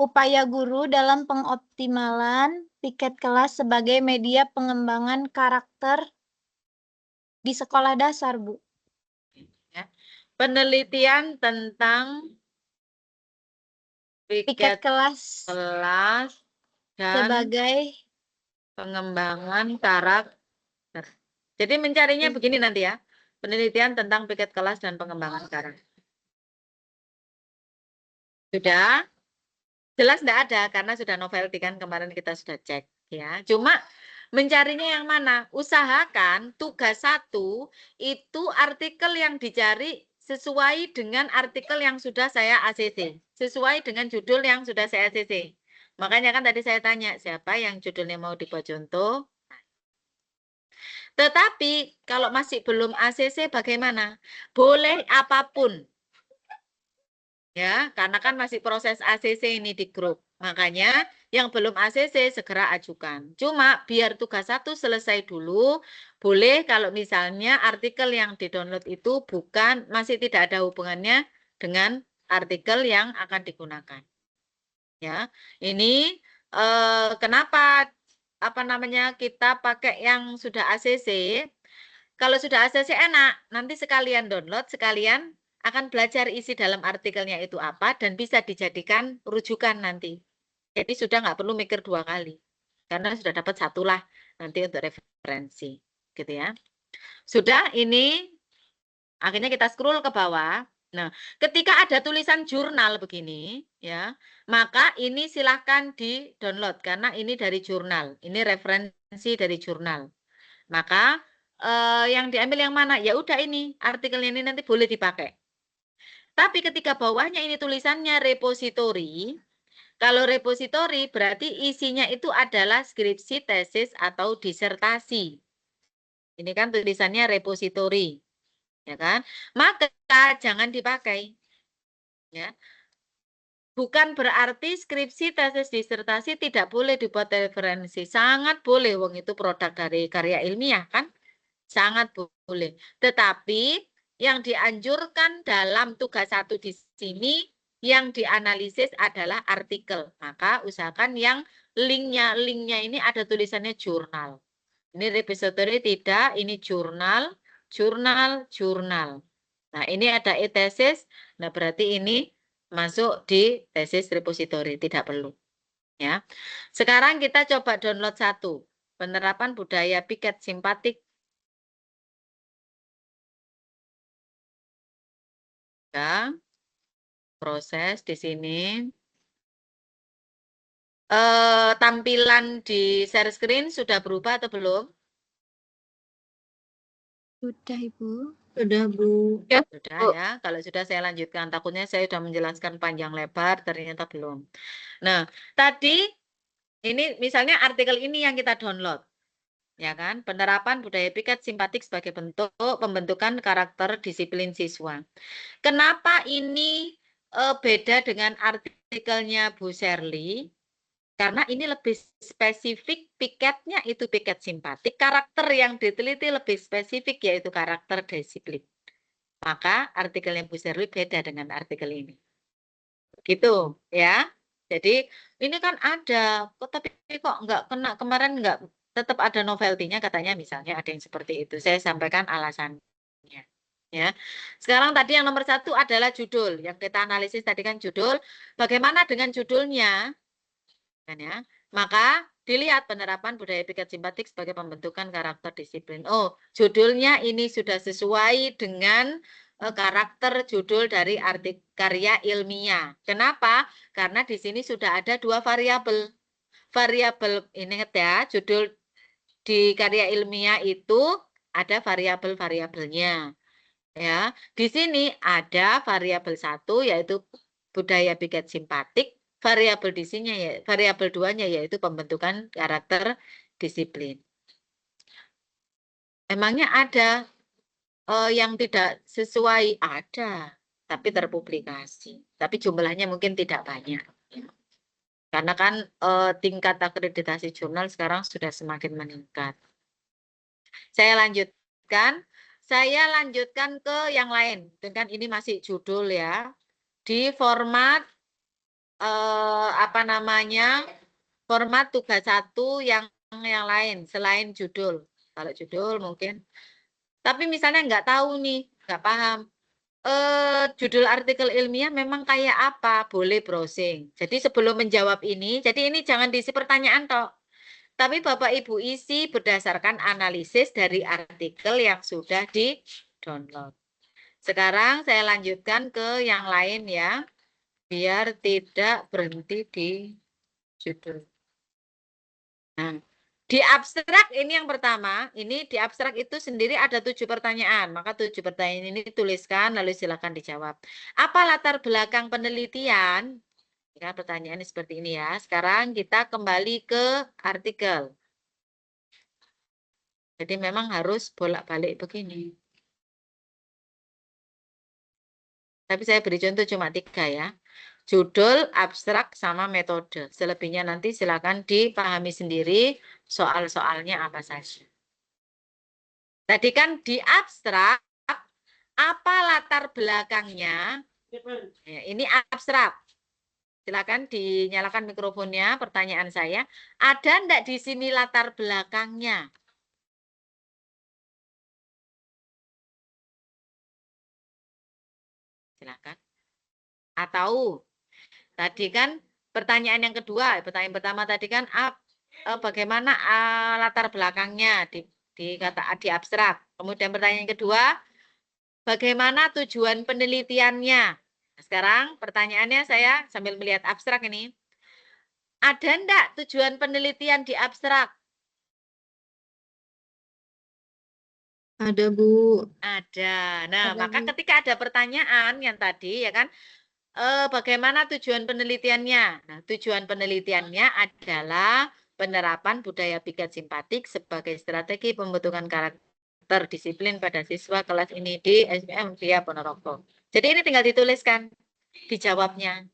[SPEAKER 2] upaya guru dalam pengoptimalan piket kelas sebagai media pengembangan karakter di sekolah dasar, Bu.
[SPEAKER 1] Ya. Penelitian tentang
[SPEAKER 2] Piket kelas
[SPEAKER 1] dan
[SPEAKER 2] sebagai
[SPEAKER 1] pengembangan karakter. Jadi mencarinya begini nanti ya. Penelitian tentang piket kelas dan pengembangan karakter. Sudah? Jelas tidak ada karena sudah novelty kan kemarin kita sudah cek ya. Cuma mencarinya yang mana? Usahakan tugas 1 itu artikel yang dicari sesuai dengan artikel yang sudah saya ACC. Sesuai dengan judul yang sudah saya ACC. Makanya kan tadi saya tanya siapa yang judulnya mau dibuat contoh. Tetapi kalau masih belum ACC bagaimana? Boleh apapun. Ya, karena kan masih proses ACC ini di grup. Makanya yang belum ACC segera ajukan. Cuma biar tugas 1 selesai dulu, boleh kalau misalnya artikel yang di-download itu masih tidak ada hubungannya dengan artikel yang akan digunakan. Ya, ini kenapa kita pakai yang sudah ACC? Kalau sudah ACC enak, nanti sekalian download, sekalian akan belajar isi dalam artikelnya itu apa dan bisa dijadikan rujukan nanti. Jadi sudah nggak perlu mikir 2 kali, karena sudah dapat 1 lah nanti untuk referensi, gitu ya. Sudah, ini akhirnya kita scroll ke bawah. Nah, ketika ada tulisan jurnal begini, ya, maka ini silahkan di-download karena ini dari jurnal. Ini referensi dari jurnal. Maka yang diambil yang mana? Ya udah ini artikelnya ini nanti boleh dipakai. Tapi ketika bawahnya ini tulisannya repository, kalau repository berarti isinya itu adalah skripsi, tesis, atau disertasi. Ini kan tulisannya repository, ya kan? Maka jangan dipakai, ya. Bukan berarti skripsi, tesis, disertasi tidak boleh dibuat referensi. Sangat boleh, wong itu produk dari karya ilmiah kan? Sangat boleh. Tetapi yang dianjurkan dalam tugas 1 di sini yang dianalisis adalah artikel. Maka usahakan yang linknya ini ada tulisannya jurnal. Ini repository tidak, ini jurnal, jurnal. Nah, ini ada e-tesis. Nah, berarti ini masuk di tesis repository, tidak perlu. Ya. Sekarang kita coba download 1. Penerapan budaya piket simpatik. Ya. Proses di sini. Tampilan di share screen sudah berubah atau belum?
[SPEAKER 2] Sudah, Ibu.
[SPEAKER 1] Sudah, Bu. Ya, sudah ya. Kalau sudah saya lanjutkan. Takutnya saya sudah menjelaskan panjang lebar, ternyata belum. Nah, tadi ini misalnya artikel ini yang kita download. Ya kan? Penerapan budaya piket simpatik sebagai bentuk pembentukan karakter disiplin siswa. Kenapa ini beda dengan artikelnya Bu Shirley? Karena ini lebih spesifik, piketnya itu piket simpatik, karakter yang diteliti lebih spesifik yaitu karakter disiplin. Maka artikelnya Bu Shirley beda dengan artikel ini. Gitu ya. Jadi ini kan ada, tapi kok nggak kena kemarin nggak tetap ada novelty-nya katanya misalnya ada yang seperti itu. Saya sampaikan alasannya. Ya. Sekarang tadi yang nomor 1 adalah judul. Yang kita analisis tadi kan judul. Bagaimana dengan judulnya? Kan ya. Maka dilihat penerapan budaya piket simpatik sebagai pembentukan karakter disiplin. Oh, judulnya ini sudah sesuai dengan karakter judul dari arti karya ilmiah. Kenapa? Karena di sini sudah ada 2 variabel. Variabel ini ingat ya, judul di karya ilmiah itu ada variabel-variabelnya. Ya, di sini ada variabel 1 yaitu budaya piket simpatik, variabel di sini ya variabel 2-nya yaitu pembentukan karakter disiplin. Emangnya ada yang tidak sesuai? Ada, tapi terpublikasi. Tapi jumlahnya mungkin tidak banyak. Karena kan tingkat akreditasi jurnal sekarang sudah semakin meningkat. Saya lanjutkan. Saya lanjutkan ke yang lain. Dengan ini masih judul ya. Di format apa namanya? Format tugas 1 yang lain selain judul. Kalau judul mungkin. Tapi misalnya nggak tahu nih, nggak paham. Judul artikel ilmiah memang kayak apa? Boleh browsing. Jadi sebelum menjawab ini, jadi ini jangan diisi pertanyaan toh. Tapi Bapak Ibu isi berdasarkan analisis dari artikel yang sudah di-download. Sekarang saya lanjutkan ke yang lain ya, biar tidak berhenti di judul. Nah, di abstrak ini yang pertama, ini di abstrak itu sendiri ada 7 pertanyaan. Maka 7 pertanyaan ini tuliskan lalu silakan dijawab. Apa latar belakang penelitian? Ya, pertanyaan seperti ini ya. Sekarang kita kembali ke artikel. Jadi memang harus bolak-balik begini. Tapi saya beri contoh cuma 3 ya. Judul, abstrak, sama metode. Selebihnya nanti silakan dipahami sendiri soal-soalnya apa saja. Tadi kan di abstrak, apa latar belakangnya? Ya, ini abstrak. Silakan dinyalakan mikrofonnya, pertanyaan saya. Ada enggak di sini latar belakangnya? Silakan. Atau tadi kan pertanyaan yang kedua, pertanyaan pertama tadi kan bagaimana latar belakangnya? di abstrak. Kemudian pertanyaan kedua, bagaimana tujuan penelitiannya? Nah, sekarang pertanyaannya saya sambil melihat abstrak ini. Ada enggak tujuan penelitian di abstrak?
[SPEAKER 3] Ada, Bu.
[SPEAKER 1] Ada. Nah,
[SPEAKER 2] Ada,
[SPEAKER 1] maka
[SPEAKER 2] Bu.
[SPEAKER 1] ketika ada pertanyaan yang tadi ya kan, bagaimana tujuan penelitiannya? Nah, tujuan penelitiannya adalah penerapan budaya piket simpatik sebagai strategi pembentukan karakter disiplin pada siswa kelas ini di SPM Via Ponorogo. Jadi ini tinggal dituliskan, dijawabnya.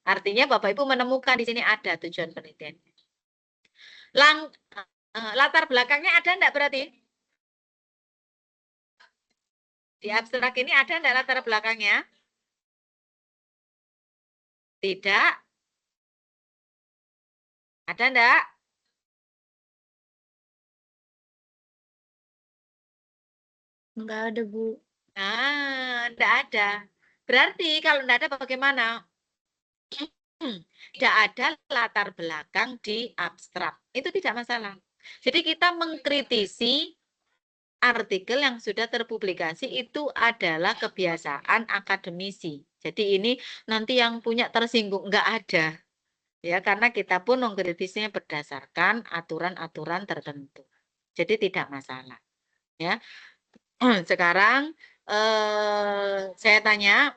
[SPEAKER 1] Artinya Bapak Ibu menemukan di sini ada tujuan penelitian. Latar belakangnya ada enggak berarti? Di abstrak ini ada enggak latar belakangnya? Tidak. Ada enggak?
[SPEAKER 2] Enggak ada, Bu.
[SPEAKER 1] Nah, enggak ada. Berarti kalau enggak ada bagaimana? Tidak ada latar belakang di abstrak. Itu tidak masalah. Jadi kita mengkritisi artikel yang sudah terpublikasi itu adalah kebiasaan akademisi. Jadi ini nanti yang punya tersinggung enggak ada. Ya, karena kita pun mengkritisnya berdasarkan aturan-aturan tertentu. Jadi tidak masalah. Ya. Sekarang saya tanya,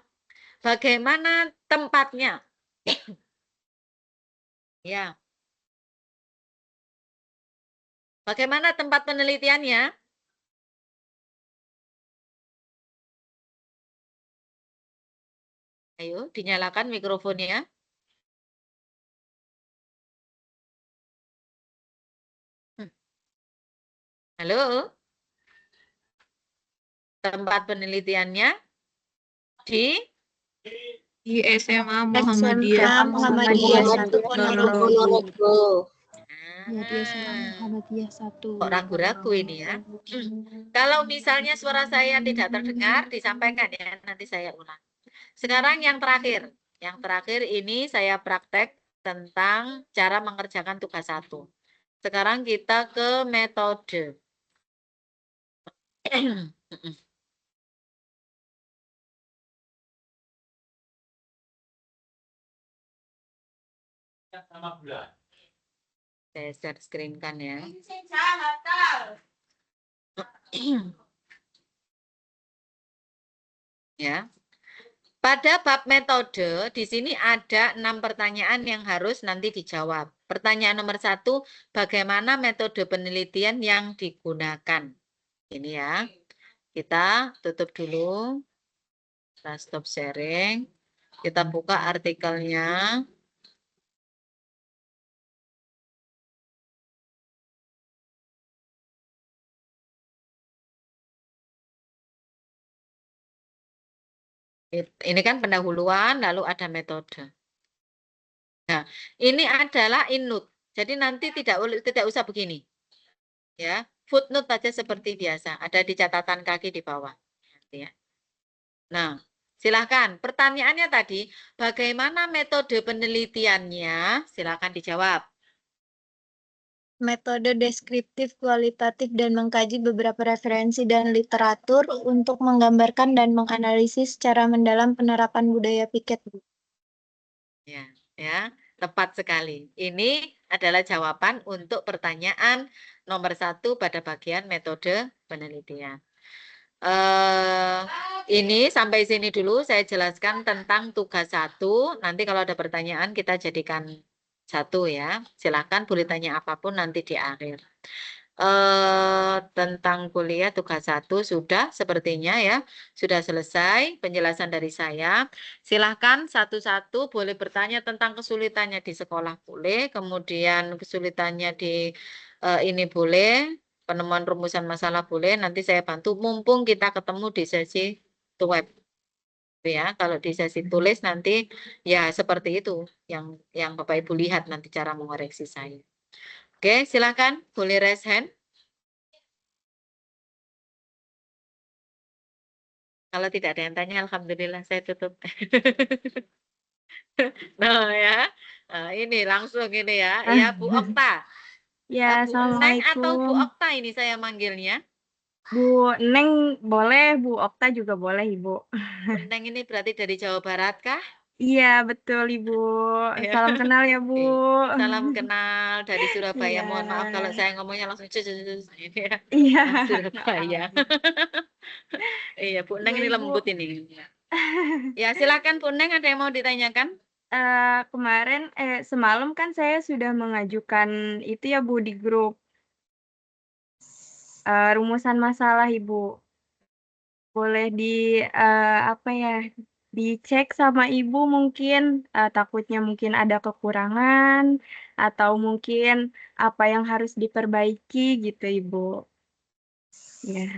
[SPEAKER 1] bagaimana tempatnya? Ya. Bagaimana tempat penelitiannya? Ayo, dinyalakan mikrofonnya. Halo? Tempat penelitiannya di
[SPEAKER 3] SMA Muhammadiyah.
[SPEAKER 2] SMK Muhammadiyah 1 Ponorogo.
[SPEAKER 3] Ya, di SMA Muhammadiyah 1.
[SPEAKER 1] Kok ragu-ragu ini ya? Kalau misalnya suara saya tidak terdengar, disampaikan ya, nanti saya ulang. Sekarang yang terakhir. Yang terakhir ini saya praktek tentang cara mengerjakan tugas 1. Sekarang kita ke metode. Saya share screen kan ya. Ya. Pada bab metode, di sini ada 6 pertanyaan yang harus nanti dijawab. Pertanyaan nomor 1, bagaimana metode penelitian yang digunakan? Ini ya. Kita tutup dulu. Kita stop sharing. Kita buka artikelnya. Ini kan pendahuluan, lalu ada metode. Nah, ini adalah inut. Jadi nanti tidak usah begini. Ya, footnote saja seperti biasa. Ada di catatan kaki di bawah. Ya. Nah, silakan. Pertanyaannya tadi, bagaimana metode penelitiannya? Silakan dijawab.
[SPEAKER 2] Metode deskriptif, kualitatif, dan mengkaji beberapa referensi dan literatur untuk menggambarkan dan menganalisis secara mendalam penerapan budaya piket.
[SPEAKER 1] Ya, tepat sekali. Ini adalah jawaban untuk pertanyaan nomor 1 pada bagian metode penelitian. Ini sampai sini dulu saya jelaskan tentang tugas 1. Nanti kalau ada pertanyaan kita jadikan 1 ya. Silakan boleh tanya apapun nanti di akhir. Tentang kuliah tugas 1 sudah sepertinya ya. Sudah selesai penjelasan dari saya. Silahkan satu-satu boleh bertanya tentang kesulitannya di sekolah boleh. Kemudian kesulitannya di ini boleh. Penemuan rumusan masalah boleh. Nanti saya bantu mumpung kita ketemu di sesi web. Ya, kalau di sesi tulis nanti ya seperti itu yang Bapak Ibu lihat nanti cara mengoreksi saya. Oke, silakan boleh raise hand. Kalau tidak ada yang tanya, alhamdulillah saya tutup. Nah ya, nah, ini langsung ini ya, ya Bu Okta.
[SPEAKER 2] Ya,
[SPEAKER 1] Bu Neng atau Bu
[SPEAKER 2] Assalamualaikum.
[SPEAKER 1] Okta ini saya manggilnya?
[SPEAKER 2] Bu Neng boleh, Bu Okta juga boleh, Ibu.
[SPEAKER 1] Bu Neng ini berarti dari Jawa Barat kah?
[SPEAKER 2] Iya, betul, Ibu.
[SPEAKER 1] Ya.
[SPEAKER 2] Salam kenal ya, Bu.
[SPEAKER 1] Oke. Salam kenal dari Surabaya.
[SPEAKER 2] Iya.
[SPEAKER 1] Mohon maaf kalau saya ngomongnya langsung ini ya.
[SPEAKER 2] Iya.
[SPEAKER 1] Orang
[SPEAKER 2] nggak
[SPEAKER 1] Surabaya.
[SPEAKER 2] apa-apa.
[SPEAKER 1] Iya, Bu Neng
[SPEAKER 2] Iya,
[SPEAKER 1] ini
[SPEAKER 2] Ibu.
[SPEAKER 1] lembut ini. Ya, silakan Bu Neng, ada yang mau ditanyakan?
[SPEAKER 2] Kemarin, semalam kan saya sudah mengajukan itu ya, Bu, di grup rumusan masalah, Ibu. Boleh apa ya, dicek sama Ibu mungkin, takutnya mungkin ada kekurangan atau mungkin apa yang harus diperbaiki gitu, Ibu. Ya.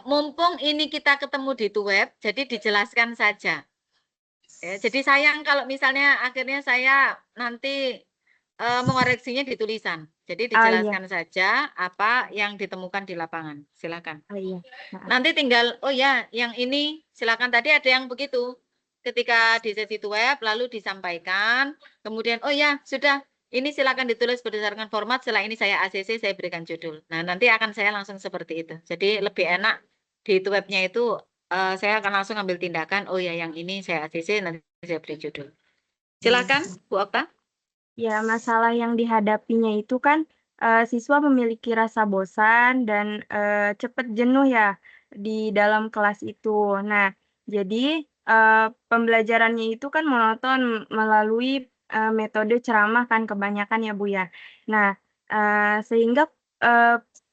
[SPEAKER 1] Mumpung ini kita ketemu di web, jadi dijelaskan saja. Ya, jadi sayang kalau misalnya akhirnya saya nanti mengoreksinya di tulisan. Jadi
[SPEAKER 2] Oh iya,
[SPEAKER 1] dijelaskan saja apa yang ditemukan di lapangan. Silakan.
[SPEAKER 2] oh iya. Maaf.
[SPEAKER 1] Nanti tinggal, oh ya, yang ini silakan, tadi ada yang begitu. Ketika di sesi web lalu disampaikan, kemudian oh ya, sudah, ini silakan ditulis berdasarkan format, setelah ini saya ACC, saya berikan judul. Nah, nanti akan saya langsung seperti itu. Jadi lebih enak di webnya itu saya akan langsung ambil tindakan, oh ya yang ini saya ACC, nanti saya beri judul. Silakan, Bu Okta.
[SPEAKER 2] Ya, masalah yang dihadapinya itu kan siswa memiliki rasa bosan dan cepat jenuh ya di dalam kelas itu. Nah, jadi pembelajarannya itu kan monoton melalui metode ceramah kan kebanyakan ya Bu ya. Nah, sehingga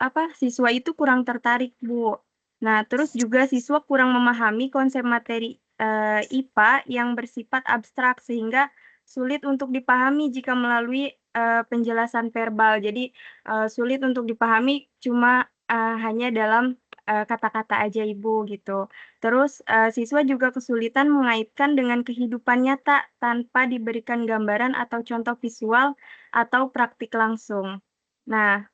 [SPEAKER 2] apa siswa itu kurang tertarik Bu. Nah, terus juga siswa kurang memahami konsep materi IPA yang bersifat abstrak sehingga sulit untuk dipahami jika melalui penjelasan verbal. Jadi sulit untuk dipahami cuma hanya dalam kata-kata aja Ibu gitu. Terus siswa juga kesulitan mengaitkan dengan kehidupan nyata tanpa diberikan gambaran atau contoh visual atau praktik langsung. Nah,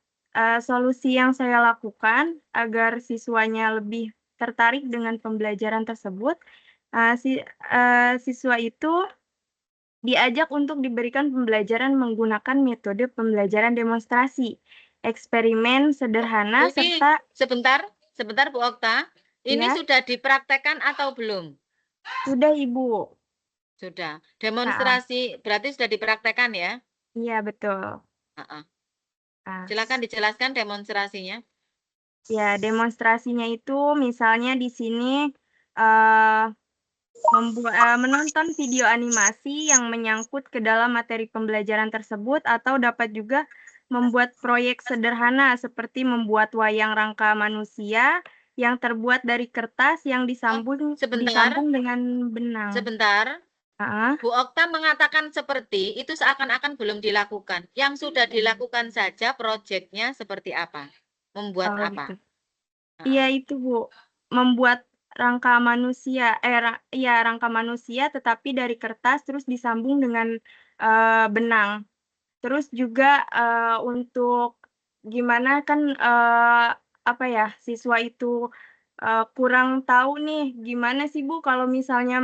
[SPEAKER 2] solusi yang saya lakukan agar siswanya lebih tertarik dengan pembelajaran tersebut, siswa itu diajak untuk diberikan pembelajaran menggunakan metode pembelajaran demonstrasi, eksperimen sederhana,
[SPEAKER 1] Ini
[SPEAKER 2] serta
[SPEAKER 1] sebentar Bu Okta, ini
[SPEAKER 2] ya,
[SPEAKER 1] sudah dipraktekkan atau belum?
[SPEAKER 2] sudah Ibu.
[SPEAKER 1] Sudah.
[SPEAKER 2] Heeh,
[SPEAKER 1] Demonstrasi berarti sudah dipraktekkan ya?
[SPEAKER 2] iya betul.
[SPEAKER 1] Heeh.
[SPEAKER 2] Ah,
[SPEAKER 1] Silakan dijelaskan demonstrasinya.
[SPEAKER 2] ya, demonstrasinya itu misalnya di sini eh, menonton video animasi yang menyangkut ke dalam materi pembelajaran tersebut atau dapat juga membuat proyek sederhana seperti membuat wayang rangka manusia yang terbuat dari kertas yang disambung
[SPEAKER 1] Sebentar,
[SPEAKER 2] dengan benang.
[SPEAKER 1] sebentar.
[SPEAKER 2] Heeh.
[SPEAKER 1] Bu Okta mengatakan seperti itu seakan-akan belum dilakukan. Yang sudah dilakukan saja proyeknya seperti apa? Membuat
[SPEAKER 2] Oh
[SPEAKER 1] apa?
[SPEAKER 2] gitu. Iya itu Bu, membuat rangka manusia, rangka manusia tetapi dari kertas terus disambung dengan benang. Terus juga untuk gimana kan apa ya, siswa itu kurang tahu nih gimana sih Bu kalau misalnya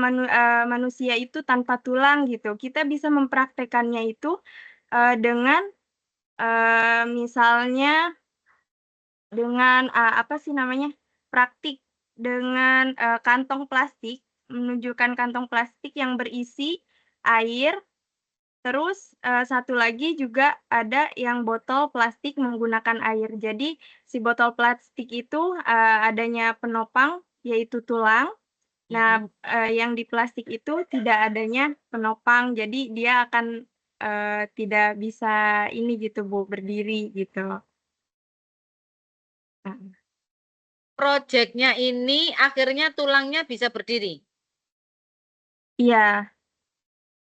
[SPEAKER 2] manusia itu tanpa tulang gitu. Kita bisa mempraktekannya itu dengan misalnya dengan apa sih namanya, praktik dengan kantong plastik, menunjukkan kantong plastik yang berisi air. Terus, satu lagi juga ada yang botol plastik menggunakan air. Jadi, si botol plastik itu, adanya penopang, yaitu tulang. Nah, yang di plastik itu tidak adanya penopang, jadi dia akan, tidak bisa ini gitu Bu, berdiri gitu. Heeh.
[SPEAKER 1] Proyeknya ini akhirnya tulangnya bisa berdiri.
[SPEAKER 2] Iya,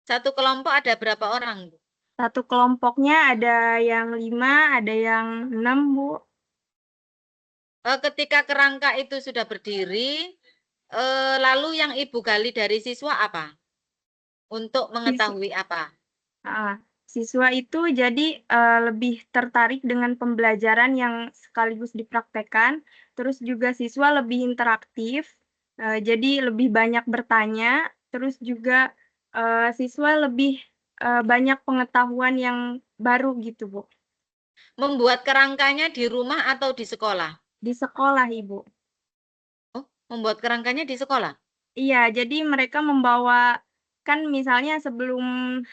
[SPEAKER 1] Satu kelompok ada berapa orang, Bu?
[SPEAKER 2] satu kelompoknya ada yang 5, ada yang 6 Bu.
[SPEAKER 1] Ketika kerangka itu sudah berdiri, lalu yang Ibu gali dari siswa apa? Untuk mengetahui apa?
[SPEAKER 2] Heeh, siswa itu jadi, lebih tertarik dengan pembelajaran yang sekaligus dipraktekkan, terus juga siswa lebih interaktif, jadi lebih banyak bertanya, terus juga, siswa lebih, banyak pengetahuan yang baru gitu, Bu.
[SPEAKER 1] Membuat kerangkanya di rumah atau di sekolah?
[SPEAKER 2] Di sekolah, Ibu.
[SPEAKER 1] Oh, membuat kerangkanya di sekolah?
[SPEAKER 2] Iya, jadi mereka membawa, kan misalnya sebelum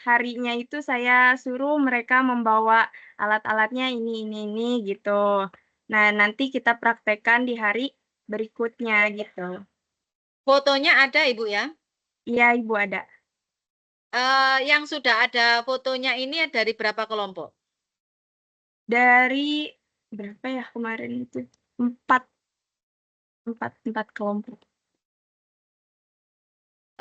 [SPEAKER 2] harinya itu saya suruh mereka membawa alat-alatnya ini gitu. Nah, nanti kita praktekkan di hari berikutnya gitu.
[SPEAKER 1] Fotonya ada, Ibu ya?
[SPEAKER 2] Iya, Ibu ada.
[SPEAKER 1] Yang sudah ada fotonya ini dari berapa kelompok?
[SPEAKER 2] Dari berapa ya kemarin itu? Empat kelompok.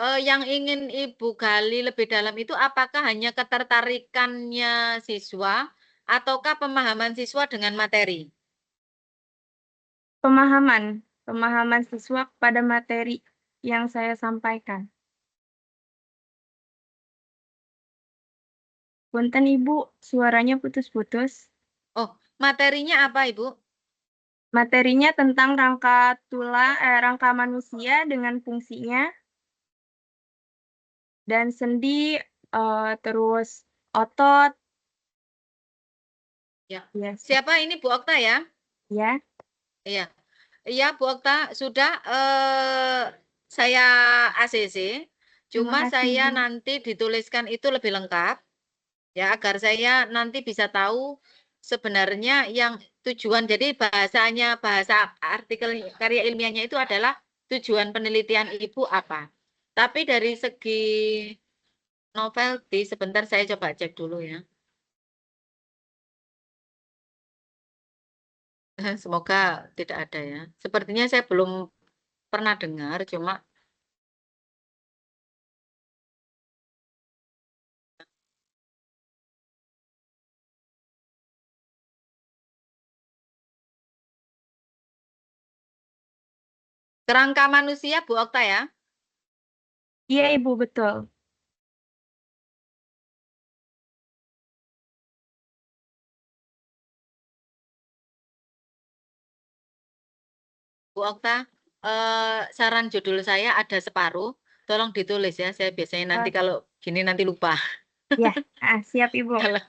[SPEAKER 1] Yang ingin Ibu gali lebih dalam itu apakah hanya ketertarikannya siswa ataukah pemahaman siswa dengan materi?
[SPEAKER 2] Pemahaman siswa kepada materi yang saya sampaikan. Punten Ibu, suaranya putus-putus.
[SPEAKER 1] Oh, materinya apa, Ibu?
[SPEAKER 2] Materinya tentang rangka manusia dengan fungsinya, dan sendi, terus otot.
[SPEAKER 1] Ya.
[SPEAKER 2] Ya,
[SPEAKER 1] Siapa ini Bu Okta ya?
[SPEAKER 2] ya.
[SPEAKER 1] Iya. Iya, Bu Okta, sudah saya ACC.
[SPEAKER 2] Terima
[SPEAKER 1] Cuma
[SPEAKER 2] kasih,
[SPEAKER 1] saya
[SPEAKER 2] Bu.
[SPEAKER 1] nanti dituliskan itu lebih lengkap ya agar saya nanti bisa tahu sebenarnya yang tujuan, jadi bahasa artikel karya ilmiahnya itu adalah tujuan penelitian Ibu apa. Tapi dari segi novelty sebentar saya coba cek dulu ya. Semoga tidak ada ya. Sepertinya saya belum pernah dengar, cuma kerangka manusia Bu Okta ya.
[SPEAKER 2] Iya, Ibu, betul.
[SPEAKER 1] Bu Okta, saran judul saya ada separuh, tolong ditulis ya. Saya biasanya nanti kalau gini nanti lupa.
[SPEAKER 2] Ya, siap, Ibu.
[SPEAKER 1] Kalau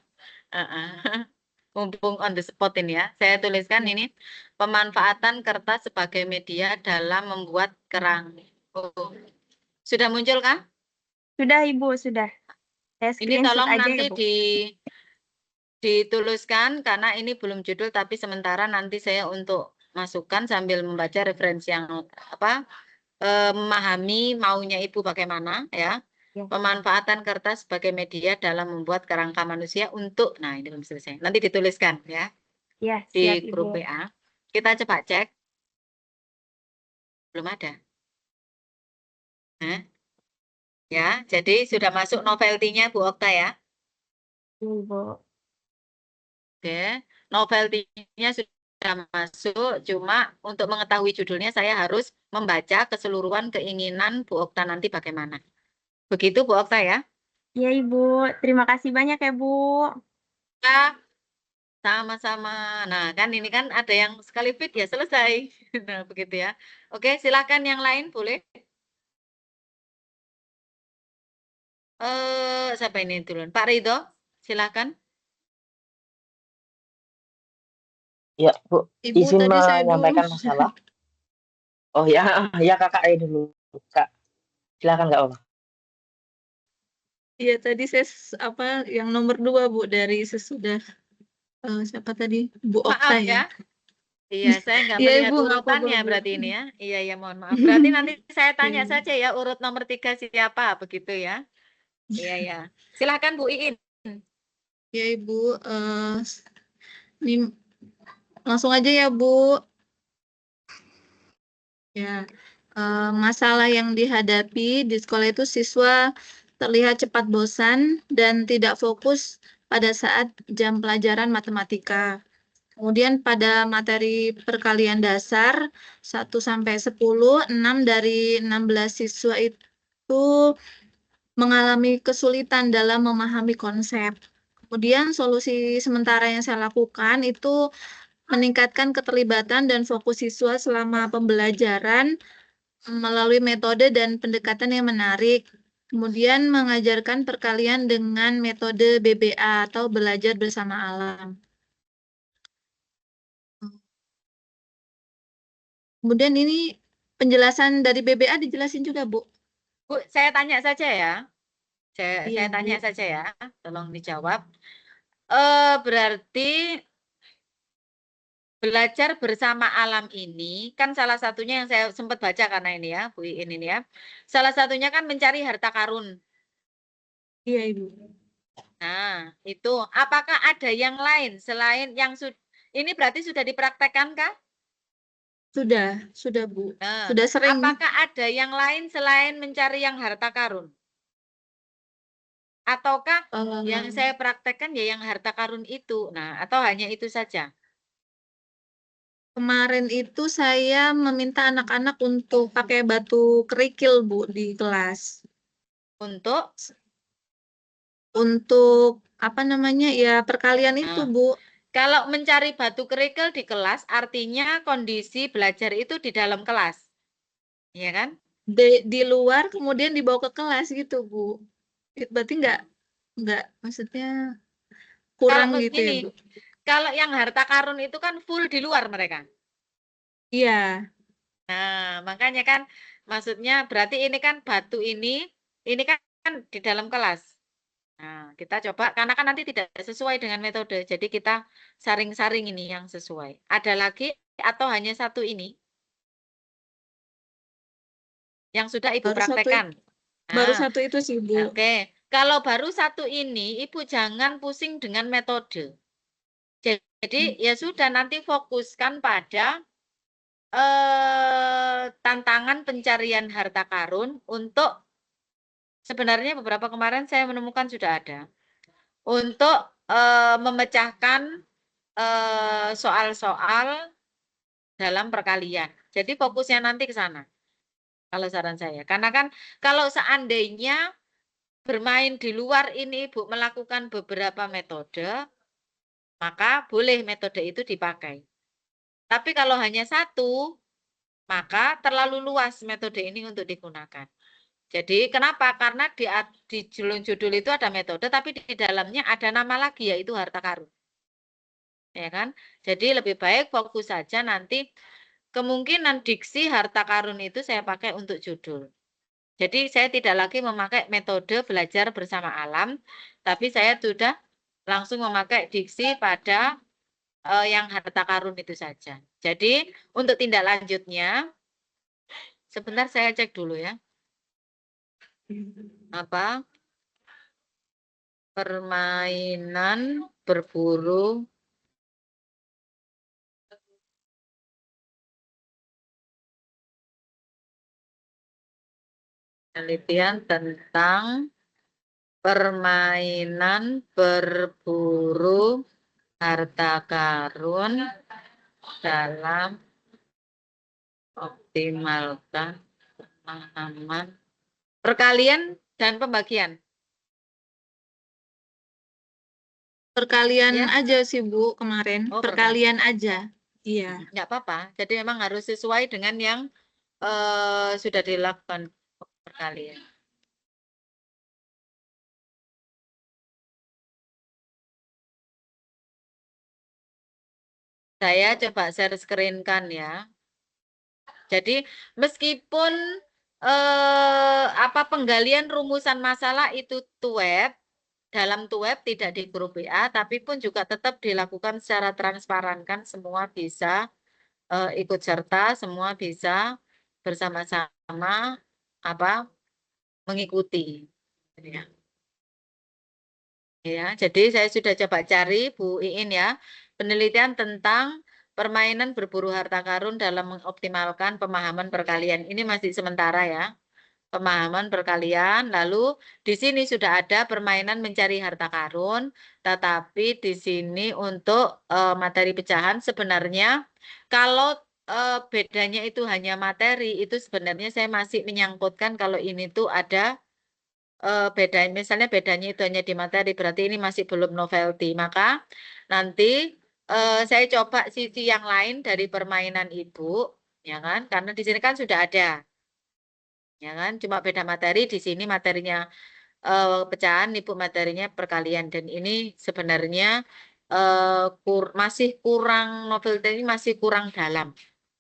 [SPEAKER 1] mumpung on the spot ini ya, saya tuliskan ini pemanfaatan kertas sebagai media dalam membuat kerang. Oh, sudah muncul kah?
[SPEAKER 2] Sudah, Ibu, sudah. Saya
[SPEAKER 1] Ini
[SPEAKER 2] screenshot
[SPEAKER 1] tolong
[SPEAKER 2] aja
[SPEAKER 1] nanti
[SPEAKER 2] ya, Bu.
[SPEAKER 1] dituliskan karena ini belum judul, tapi sementara nanti saya untuk masukkan sambil membaca referensi yang apa memahami maunya Ibu bagaimana ya.
[SPEAKER 2] Ya.
[SPEAKER 1] Pemanfaatan kertas sebagai media dalam membuat kerangka manusia untuk, nah ini belum selesai. Nanti dituliskan ya
[SPEAKER 2] Ya,
[SPEAKER 1] di
[SPEAKER 2] siap,
[SPEAKER 1] grup
[SPEAKER 2] Ibu.
[SPEAKER 1] WA. Kita coba cek. Belum ada. Nah, ya, jadi sudah masuk novelty-nya Bu Okta ya.
[SPEAKER 2] Ibu.
[SPEAKER 1] Oke, novelty-nya sudah masuk, cuma untuk mengetahui judulnya saya harus membaca keseluruhan keinginan Bu Okta nanti bagaimana. Begitu Bu Okta ya.
[SPEAKER 2] Ya, Ibu. Terima kasih banyak ya, Bu.
[SPEAKER 1] Ya, sama-sama. Nah, kan ini kan ada yang sekali fit ya selesai. Nah, begitu ya. Oke, silakan yang lain boleh. Siapa ini duluan? Pak Ridho, silakan.
[SPEAKER 4] Ya, Bu,
[SPEAKER 3] Ibu
[SPEAKER 4] izin
[SPEAKER 3] tadi saya dulu.
[SPEAKER 4] menyampaikan masalah. Oh ya, ya kakak dulu, Kak. Silakan Kak Ola.
[SPEAKER 3] Iya, tadi saya apa yang nomor 2, Bu, dari sesudah siapa tadi? Bu Okta
[SPEAKER 1] Maaf
[SPEAKER 3] ya.
[SPEAKER 1] ya. Iya, saya nggak
[SPEAKER 3] Iya,
[SPEAKER 1] melihat
[SPEAKER 3] Ibu, nggak apa-apa,
[SPEAKER 1] urutannya
[SPEAKER 3] Bu.
[SPEAKER 1] berarti ini ya. Iya, ya mohon maaf. Berarti nanti saya tanya
[SPEAKER 3] Iya.
[SPEAKER 1] saja ya urut nomor 3 siapa, begitu ya. Iya, ya. Silakan Bu Iin.
[SPEAKER 3] Ya, Ibu, ini langsung aja ya, Bu. Ya, masalah yang dihadapi di sekolah itu siswa terlihat cepat bosan dan tidak fokus pada saat jam pelajaran matematika. Kemudian pada materi perkalian dasar 1 sampai 10, 6 dari 16 siswa itu mengalami kesulitan dalam memahami konsep. Kemudian solusi sementara yang saya lakukan itu meningkatkan keterlibatan dan fokus siswa selama pembelajaran melalui metode dan pendekatan yang menarik. Kemudian mengajarkan perkalian dengan metode BBA atau belajar bersama alam. Kemudian ini penjelasan dari BBA dijelasin juga, Bu.
[SPEAKER 1] Bu, saya tanya saja ya. Saya
[SPEAKER 3] Iya,
[SPEAKER 1] tanya
[SPEAKER 3] Bu.
[SPEAKER 1] saja ya. Tolong dijawab. Berarti belajar bersama alam ini kan salah satunya yang saya sempat baca karena ini ya, Bu Iin ini ya. Salah satunya kan mencari harta karun.
[SPEAKER 3] Iya, Ibu.
[SPEAKER 1] Nah, itu apakah ada yang lain selain yang ini berarti sudah dipraktekkan kah?
[SPEAKER 3] Sudah, Bu.
[SPEAKER 1] Nah,
[SPEAKER 3] Sudah sering.
[SPEAKER 1] apakah ada yang lain selain mencari yang harta karun? Ataukah yang saya praktekkan ya yang harta karun itu? Nah, atau hanya itu saja?
[SPEAKER 3] Kemarin itu saya meminta anak-anak untuk pakai batu kerikil, Bu, di kelas. Untuk apa namanya ya perkalian itu,
[SPEAKER 1] Nah,
[SPEAKER 3] Bu.
[SPEAKER 1] kalau mencari batu kerikil di kelas artinya kondisi belajar itu di dalam kelas. Iya kan?
[SPEAKER 3] Di luar kemudian dibawa ke kelas gitu, Bu. Berarti enggak maksudnya kurang
[SPEAKER 1] Kalau
[SPEAKER 3] gitu ya,
[SPEAKER 1] gini,
[SPEAKER 3] Bu.
[SPEAKER 1] kalau yang harta karun itu kan full di luar mereka.
[SPEAKER 3] Iya.
[SPEAKER 1] Nah, makanya kan maksudnya berarti ini kan batu ini kan di dalam kelas. Nah, kita coba karena kan nanti tidak sesuai dengan metode. Jadi kita saring-saring ini yang sesuai. Ada lagi atau hanya satu ini yang sudah Ibu praktekkan?
[SPEAKER 3] Baru
[SPEAKER 1] Nah,
[SPEAKER 3] satu itu sih, Bu.
[SPEAKER 1] oke. Kalau baru satu ini, Ibu jangan pusing dengan metode. Jadi ya sudah nanti fokuskan pada tantangan pencarian harta karun untuk sebenarnya beberapa kemarin saya menemukan sudah ada untuk memecahkan soal-soal dalam perkalian. Jadi fokusnya nanti ke sana. Kalau saran saya, karena kan kalau seandainya bermain di luar ini Ibu melakukan beberapa metode, maka boleh metode itu dipakai. Tapi kalau hanya satu, maka terlalu luas metode ini untuk digunakan. Jadi kenapa? Karena di judul itu ada metode, tapi di dalamnya ada nama lagi, yaitu harta karun. Ya kan? Jadi lebih baik fokus saja nanti kemungkinan diksi harta karun itu saya pakai untuk judul. Jadi saya tidak lagi memakai metode belajar bersama alam, tapi saya sudah langsung memakai diksi pada yang harta karun itu saja. Jadi untuk tindak lanjutnya, sebentar saya cek dulu ya. Apa? Permainan berburu penelitian tentang permainan berburu harta karun dalam optimalkan pemahaman perkalian dan pembagian.
[SPEAKER 3] Perkalian
[SPEAKER 1] Ya.
[SPEAKER 3] aja sih, Bu, kemarin.
[SPEAKER 1] Oh,
[SPEAKER 3] perkalian aja. Iya.
[SPEAKER 1] Enggak apa-apa. Jadi memang harus sesuai dengan yang sudah dilakukan perkalian. Saya coba share screen kan ya. Jadi meskipun penggalian rumusan masalah itu web, dalam web tidak di grup WA, tapi pun juga tetap dilakukan secara transparan kan semua bisa ikut serta, semua bisa bersama-sama mengikuti. Ya, jadi saya sudah coba cari Bu Iin ya, penelitian tentang permainan berburu harta karun dalam mengoptimalkan pemahaman perkalian. Ini masih sementara ya, pemahaman perkalian. Lalu di sini sudah ada permainan mencari harta karun, tetapi di sini untuk materi pecahan sebenarnya kalau bedanya itu hanya materi, itu sebenarnya saya masih menyangkutkan kalau ini tuh ada misalnya bedanya itu hanya di materi, berarti ini masih belum novelty. Maka nanti saya coba sisi yang lain dari permainan Ibu, ya kan? Karena di sini kan sudah ada, ya kan? Cuma beda materi, di sini materinya pecahan, Ibu materinya perkalian. Dan ini sebenarnya masih kurang, novelty ini masih kurang dalam.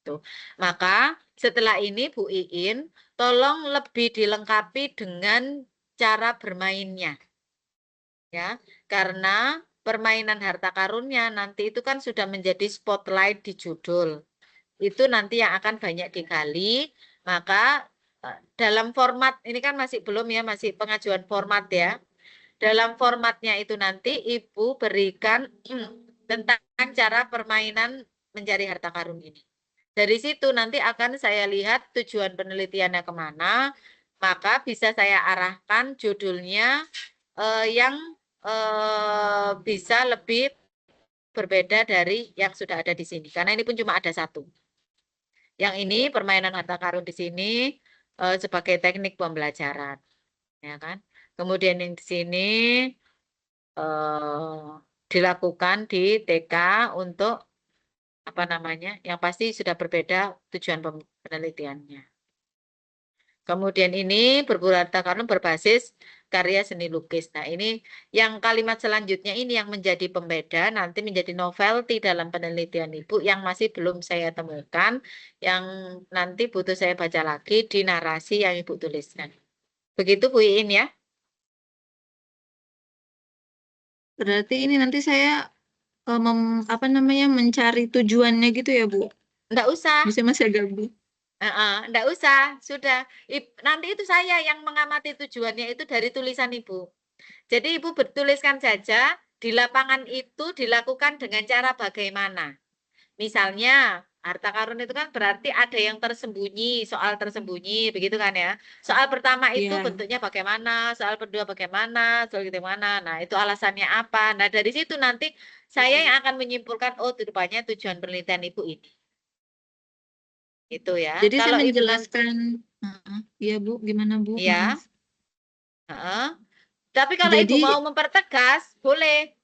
[SPEAKER 1] Tuh. Maka setelah ini Bu Iin, tolong lebih dilengkapi dengan cara bermainnya. Ya, karena permainan harta karunnya nanti itu kan sudah menjadi spotlight di judul. Itu nanti yang akan banyak digali, maka dalam format ini kan masih belum ya, masih pengajuan format ya. Dalam formatnya itu nanti Ibu berikan tentang cara permainan mencari harta karun ini. Dari situ nanti akan saya lihat tujuan penelitiannya kemana, maka bisa saya arahkan judulnya yang bisa lebih berbeda dari yang sudah ada di sini. Karena ini pun cuma ada satu. Yang ini permainan harta karun di sini sebagai teknik pembelajaran, ya kan? Kemudian yang di sini dilakukan di TK untuk apa namanya? Yang pasti sudah berbeda tujuan penelitiannya. Kemudian ini berburu harta karun berbasis karya seni lukis. Nah, ini yang kalimat selanjutnya ini yang menjadi pembeda, nanti menjadi novelty dalam penelitian Ibu yang masih belum saya temukan, yang nanti butuh saya baca lagi di narasi yang Ibu tuliskan. Begitu Bu Iin ya?
[SPEAKER 3] Berarti ini nanti saya apa namanya mencari tujuannya gitu ya Bu?
[SPEAKER 1] Enggak usah.
[SPEAKER 3] Bisa masih agak bingung.
[SPEAKER 1] Enggak usah, sudah. Nanti itu saya yang mengamati tujuannya itu dari tulisan Ibu. Jadi Ibu bertuliskan saja di lapangan itu dilakukan dengan cara bagaimana. Misalnya harta karun itu kan berarti ada yang tersembunyi, soal tersembunyi, begitu kan ya. Soal pertama itu
[SPEAKER 3] Iya.
[SPEAKER 1] bentuknya bagaimana, soal kedua bagaimana, soal bagaimana. Nah, itu alasannya apa. Nah, dari situ nanti saya yang akan menyimpulkan, oh rupanya tujuan penelitian Ibu ini. Itu ya.
[SPEAKER 3] Jadi saya
[SPEAKER 1] Kalau Ibu
[SPEAKER 3] menjelaskan, iya Bu, gimana Bu?
[SPEAKER 1] ya,
[SPEAKER 3] Maaf.
[SPEAKER 1] tapi kalau Ibu
[SPEAKER 3] Jadi
[SPEAKER 1] mau mempertegas, boleh.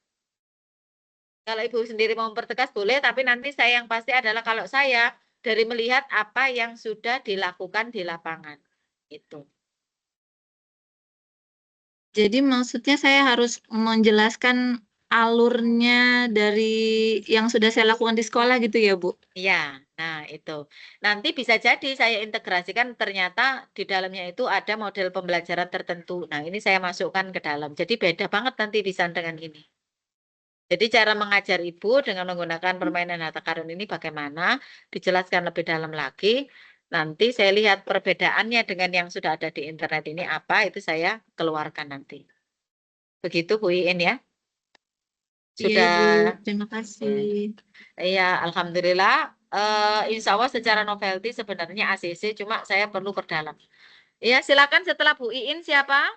[SPEAKER 1] Kalau Ibu sendiri mau mempertegas boleh, tapi nanti saya yang pasti adalah kalau saya dari melihat apa yang sudah dilakukan di lapangan. Itu.
[SPEAKER 3] Jadi maksudnya saya harus menjelaskan alurnya dari yang sudah saya lakukan di sekolah gitu ya Bu?
[SPEAKER 1] Iya, nah itu. Nanti bisa jadi saya integrasikan ternyata di dalamnya itu ada model pembelajaran tertentu. Nah ini saya masukkan ke dalam. Jadi beda banget nanti bisa dengan ini. Jadi cara mengajar Ibu dengan menggunakan permainan harta karun ini bagaimana, dijelaskan lebih dalam lagi. Nanti saya lihat perbedaannya dengan yang sudah ada di internet ini apa, itu saya keluarkan nanti. Begitu Bu Iin ya.
[SPEAKER 3] Iya
[SPEAKER 1] Sudah.
[SPEAKER 3] Bu, terima kasih.
[SPEAKER 1] Iya, alhamdulillah. Insya Allah secara novelty sebenarnya ACC, cuma saya perlu perdalam. Iya, silakan setelah Bu Iin siapa?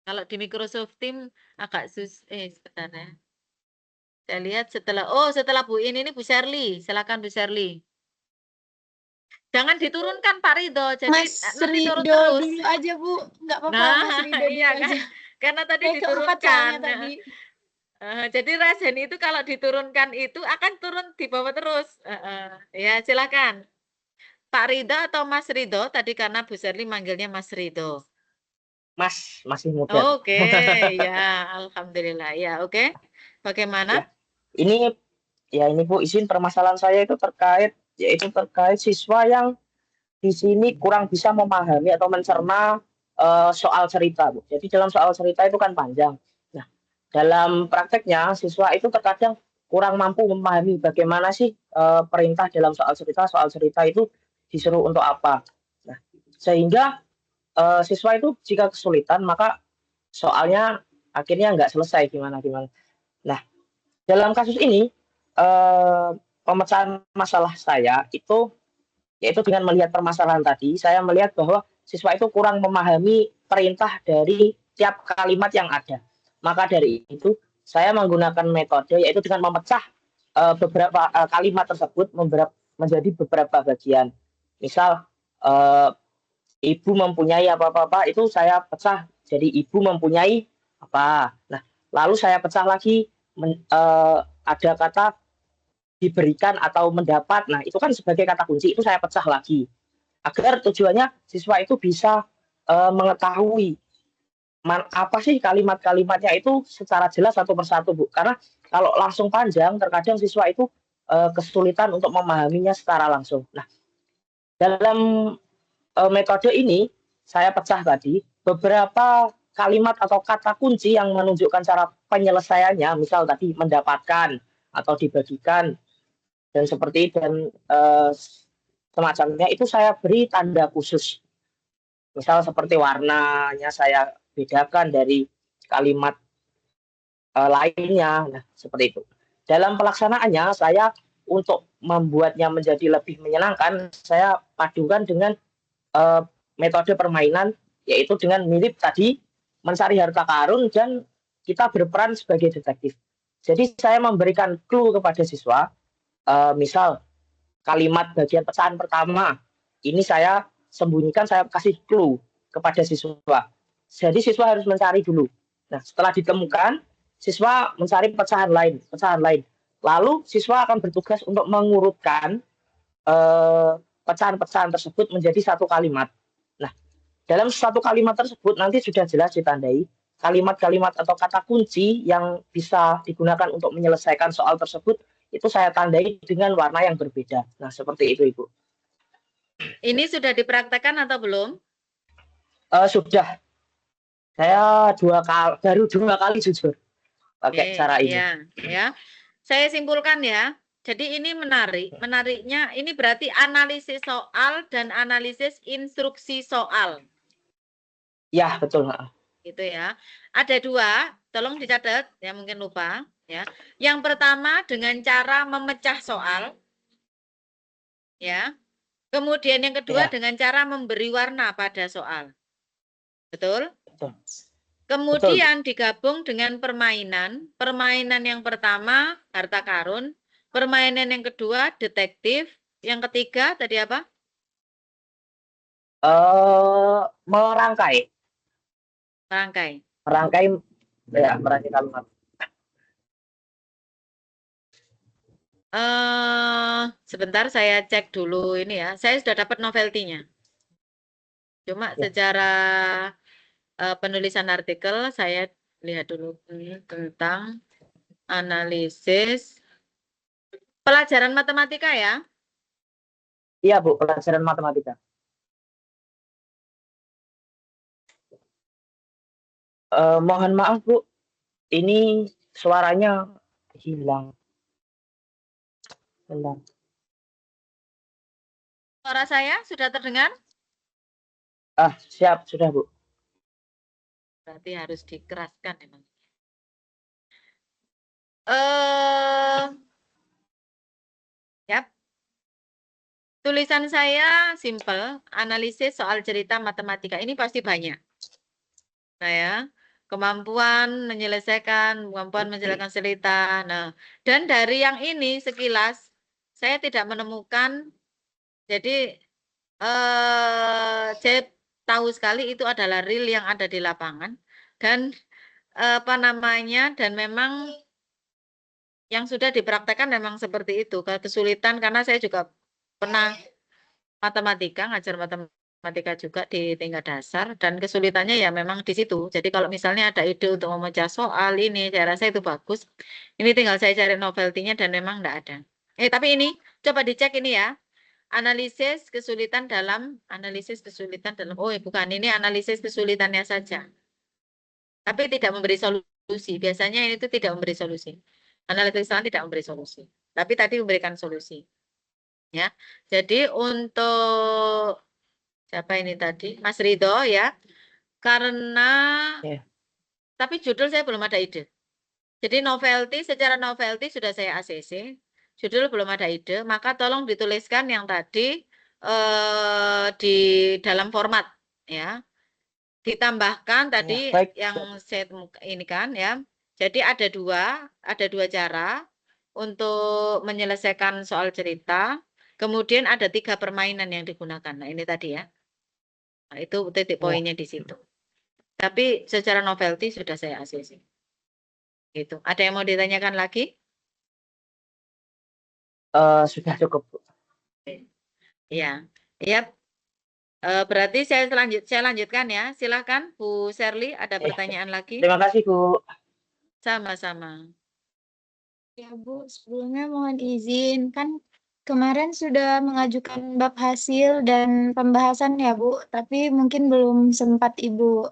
[SPEAKER 1] Kalau di Microsoft Team agak sebentar ya. Saya lihat setelah Bu Iin ini Bu Sherly. Silakan Bu Sherly. Jangan diturunkan Pak Ridho, jadi
[SPEAKER 5] Mas
[SPEAKER 1] nanti turun
[SPEAKER 5] Ridho
[SPEAKER 1] terus.
[SPEAKER 5] dulu aja Bu, nggak apa-apa
[SPEAKER 1] Nah,
[SPEAKER 5] Mas Ridho dulu
[SPEAKER 1] iya kan?
[SPEAKER 5] aja.
[SPEAKER 1] Karena tadi
[SPEAKER 5] Saya keempat
[SPEAKER 1] diturunkan.
[SPEAKER 5] soalnya tadi.
[SPEAKER 1] Jadi Rajen itu kalau diturunkan itu akan turun di bawah terus. Ya, silakan. Pak Ridho atau Mas Ridho? Tadi karena Bu Sherly manggilnya Mas Ridho.
[SPEAKER 4] Mas, masih muda.
[SPEAKER 1] Oke, ya, alhamdulillah. Ya, oke. Bagaimana?
[SPEAKER 4] Ya, ini Bu, izin permasalahan saya itu terkait siswa yang di sini kurang bisa memahami atau mencerna soal cerita, Bu. Jadi dalam soal cerita itu kan panjang. Nah, dalam prakteknya siswa itu terkadang kurang mampu memahami bagaimana sih perintah dalam soal cerita itu disuruh untuk apa. Nah, sehingga siswa itu jika kesulitan maka soalnya akhirnya nggak selesai gimana. Nah, dalam kasus ini pemecahan masalah saya itu yaitu dengan melihat permasalahan tadi, saya melihat bahwa siswa itu kurang memahami perintah dari tiap kalimat yang ada. Maka dari itu, saya menggunakan metode yaitu dengan memecah beberapa kalimat tersebut menjadi beberapa bagian. Misal, ibu mempunyai apa-apa, itu saya pecah jadi ibu mempunyai apa. Nah, lalu saya pecah lagi, ada kata diberikan atau mendapat. Nah, itu kan sebagai kata kunci, itu saya pecah lagi. Agar tujuannya siswa itu bisa mengetahui apa sih kalimat-kalimatnya itu secara jelas satu persatu, Bu. Karena kalau langsung panjang, terkadang siswa itu kesulitan untuk memahaminya secara langsung. Nah, dalam metode ini saya pecah tadi beberapa kalimat atau kata kunci yang menunjukkan cara penyelesaiannya, misal tadi mendapatkan atau dibagikan dan seperti dan semacamnya itu saya beri tanda khusus. Misal seperti warnanya saya bedakan dari kalimat lainnya. Nah, seperti itu. Dalam pelaksanaannya saya untuk membuatnya menjadi lebih menyenangkan, saya padukan dengan metode permainan, yaitu dengan mirip tadi mencari harta karun dan kita berperan sebagai detektif. Jadi saya memberikan clue kepada siswa, misal kalimat bagian pecahan pertama, ini saya sembunyikan, saya kasih clue kepada siswa. Jadi siswa harus mencari dulu. Nah, setelah ditemukan, siswa mencari pecahan lain. Lalu siswa akan bertugas untuk mengurutkan pecahan-pecahan tersebut menjadi satu kalimat. Nah, dalam satu kalimat tersebut nanti sudah jelas ditandai kalimat-kalimat atau kata kunci yang bisa digunakan untuk menyelesaikan soal tersebut, itu saya tandai dengan warna yang berbeda. Nah, seperti itu, Ibu.
[SPEAKER 1] Ini sudah dipraktekkan atau belum?
[SPEAKER 4] Sudah. Saya baru dua kali jujur pakai cara ini.
[SPEAKER 1] Ya. Saya simpulkan ya. Jadi ini menarik. Menariknya ini berarti analisis soal dan analisis instruksi soal.
[SPEAKER 4] Ya, betul.
[SPEAKER 1] Gitu ya. Ada dua, tolong dicatat ya, mungkin lupa ya. Yang pertama dengan cara memecah soal. Ya. Kemudian yang kedua dengan cara memberi warna pada soal. Betul?
[SPEAKER 4] Betul.
[SPEAKER 1] Kemudian digabung dengan permainan. Permainan yang pertama harta karun, permainan yang kedua detektif, yang ketiga tadi apa?
[SPEAKER 4] Merangkai. Merangkai kalimat.
[SPEAKER 1] Sebentar saya cek dulu ini ya. Saya sudah dapat novelty-nya. Cuma secara penulisan artikel saya lihat dulu tentang analisis pelajaran matematika ya.
[SPEAKER 4] Iya, Bu, pelajaran matematika. Mohon maaf, Bu. Ini suaranya hilang.
[SPEAKER 1] Suara saya sudah terdengar?
[SPEAKER 4] Siap, sudah, Bu.
[SPEAKER 1] Berarti harus dikeraskan memang. Yap. Tulisan saya simple, analisis soal cerita matematika. Ini pasti banyak. Nah ya, kemampuan menyelesaikan cerita. Nah, dan dari yang ini sekilas saya tidak menemukan. Jadi saya tahu sekali itu adalah real yang ada di lapangan dan dan memang yang sudah dipraktekkan memang seperti itu. Kesulitan karena saya juga pernah ngajar matematika juga di tingkat dasar dan kesulitannya ya memang di situ. Jadi kalau misalnya ada ide untuk memecah soal ini, saya rasa itu bagus. Ini tinggal saya cari novelty-nya dan memang enggak ada. Tapi ini coba dicek ini ya. Analisis kesulitan dalam bukan, ini analisis kesulitannya saja. Tapi tidak memberi solusi. Biasanya itu tidak memberi solusi. Analisis tidak memberi solusi. Tapi tadi memberikan solusi. Ya. Jadi untuk siapa ini tadi? Mas Ridho ya. Karena tapi judul saya belum ada ide. Jadi secara novelty sudah saya ACC. Judul belum ada ide, maka tolong dituliskan yang tadi di dalam format ya. Ditambahkan tadi yang saya ini kan ya. Jadi ada dua cara untuk menyelesaikan soal cerita. Kemudian ada 3 permainan yang digunakan. Nah, ini tadi ya. Nah, itu titik poinnya di situ. Tapi secara novelty sudah saya ACC. Gitu. Ada yang mau ditanyakan lagi?
[SPEAKER 4] Sudah cukup, Bu.
[SPEAKER 1] Ya. Berarti saya lanjutkan ya. Silakan Bu Sherly, ada pertanyaan lagi?
[SPEAKER 4] Terima kasih, Bu.
[SPEAKER 1] Sama-sama.
[SPEAKER 3] Ya Bu, sebelumnya mohon izin. Kan kemarin sudah mengajukan bab hasil dan pembahasan ya Bu, tapi mungkin belum sempat Ibu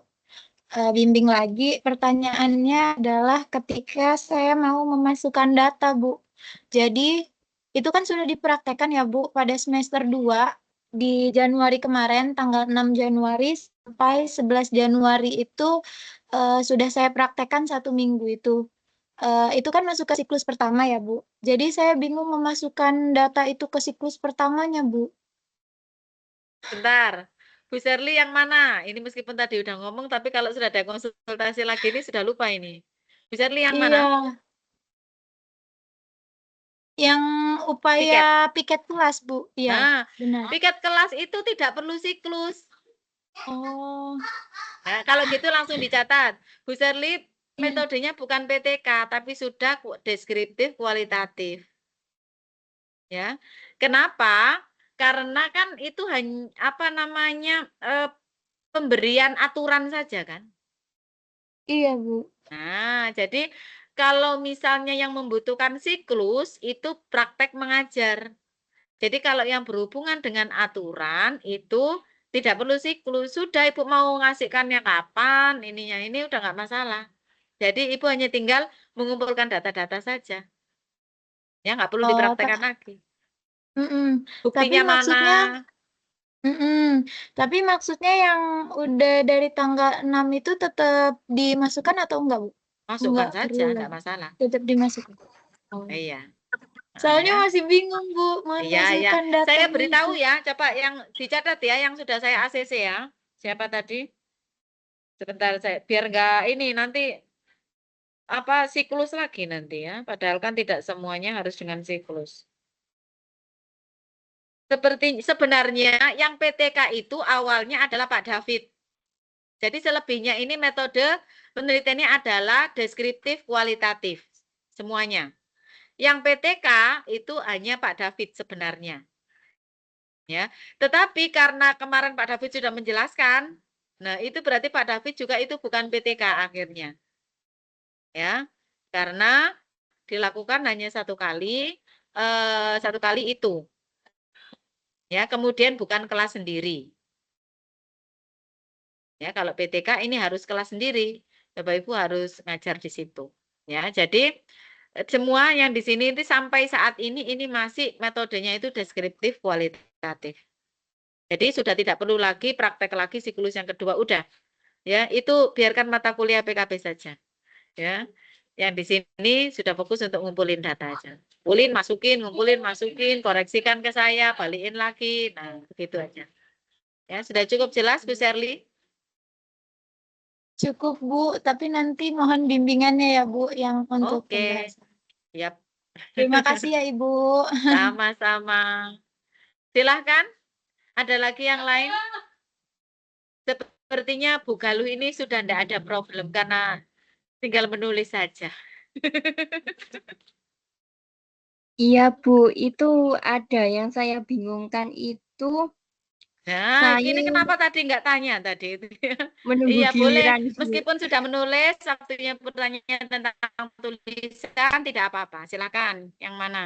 [SPEAKER 3] bimbing lagi. Pertanyaannya adalah ketika saya mau memasukkan data Bu. Jadi itu kan sudah dipraktekkan ya Bu pada semester 2 di Januari kemarin, tanggal 6 Januari sampai 11 Januari itu sudah saya praktekkan 1 minggu itu. Itu kan masuk ke siklus pertama ya, Bu. Jadi saya bingung memasukkan data itu ke siklus pertamanya, Bu.
[SPEAKER 1] Bentar, Bu Sherly yang mana? Ini meskipun tadi udah ngomong, tapi kalau sudah ada konsultasi lagi ini sudah lupa ini. Bu Sherly yang mana?
[SPEAKER 3] Iya. Yang upaya piket kelas, Bu. Iya,
[SPEAKER 1] Nah,
[SPEAKER 3] benar.
[SPEAKER 1] piket kelas itu tidak perlu siklus.
[SPEAKER 3] Oh,
[SPEAKER 1] Nah, kalau gitu langsung dicatat. Bu Sherly
[SPEAKER 3] iya.
[SPEAKER 1] metodenya bukan PTK, tapi sudah deskriptif kualitatif. Ya, kenapa? Karena kan itu hanya apa namanya pemberian aturan saja kan.
[SPEAKER 3] Iya, Bu.
[SPEAKER 1] Nah, jadi kalau misalnya yang membutuhkan siklus itu praktek mengajar. Jadi kalau yang berhubungan dengan aturan itu tidak perlu siklus. Sudah Ibu mau ngasihkannya kapan, ininya ini udah nggak masalah. Jadi Ibu hanya tinggal mengumpulkan data-data saja. Ya nggak perlu dipraktekkan lagi.
[SPEAKER 3] Tapi
[SPEAKER 1] Buktinya
[SPEAKER 3] maksudnya,
[SPEAKER 1] mana?
[SPEAKER 3] tapi maksudnya yang udah dari tanggal 6 itu tetap dimasukkan atau enggak, Bu?
[SPEAKER 1] Masukkan
[SPEAKER 3] Enggak
[SPEAKER 1] saja,
[SPEAKER 3] perlu
[SPEAKER 1] enggak
[SPEAKER 3] lagi.
[SPEAKER 1] masalah.
[SPEAKER 3] Tetap dimasukkan. Oh.
[SPEAKER 1] Iya.
[SPEAKER 3] Soalnya
[SPEAKER 1] Ya.
[SPEAKER 3] masih bingung, Bu,
[SPEAKER 1] Iya, ya.
[SPEAKER 3] memasukkan
[SPEAKER 1] Saya
[SPEAKER 3] datanya
[SPEAKER 1] beritahu
[SPEAKER 3] itu.
[SPEAKER 1] ya, coba yang dicatat ya, yang sudah saya ACC ya. Siapa tadi? Sebentar saya biar enggak ini nanti apa siklus lagi nanti ya. Padahal kan tidak semuanya harus dengan siklus. Seperti sebenarnya yang PTK itu awalnya adalah Pak David. Jadi selebihnya ini metode penelitiannya adalah deskriptif kualitatif semuanya. Yang PTK itu hanya Pak David sebenarnya. Ya, tetapi karena kemarin Pak David sudah menjelaskan, nah itu berarti Pak David juga itu bukan PTK akhirnya. Ya, karena dilakukan hanya satu kali itu. Ya, kemudian bukan kelas sendiri. Ya, kalau PTK ini harus kelas sendiri. Bapak Ibu harus ngajar di situ. Ya, jadi semua yang di sini itu sampai saat ini masih metodenya itu deskriptif kualitatif. Jadi sudah tidak perlu lagi praktek lagi siklus yang kedua, udah. Ya, itu biarkan mata kuliah PKB saja. Ya. Yang di sini sudah fokus untuk ngumpulin data aja. Ngumpulin, masukin, koreksikan ke saya, balikin lagi. Nah, begitu aja. Ya, sudah cukup jelas Bu Sherly?
[SPEAKER 3] Cukup, Bu, tapi nanti mohon bimbingannya ya, Bu, yang untuk
[SPEAKER 1] Oke.
[SPEAKER 3] pembahasan.
[SPEAKER 1] Yap.
[SPEAKER 3] Terima kasih ya, Ibu.
[SPEAKER 1] Sama-sama. Silahkan. Ada lagi yang lain? Sepertinya Bu Galuh ini sudah tidak ada problem karena tinggal menulis saja.
[SPEAKER 2] Iya, Bu, itu ada yang saya bingungkan itu
[SPEAKER 1] Nah,
[SPEAKER 2] saya
[SPEAKER 1] ini kenapa tadi nggak tanya tadi?
[SPEAKER 2] menunggu
[SPEAKER 1] Iya, boleh.
[SPEAKER 2] giliran, Bu.
[SPEAKER 1] Meskipun sudah menulis, waktunya pertanyaan tentang tulisan, tidak apa-apa. Silakan. Yang mana?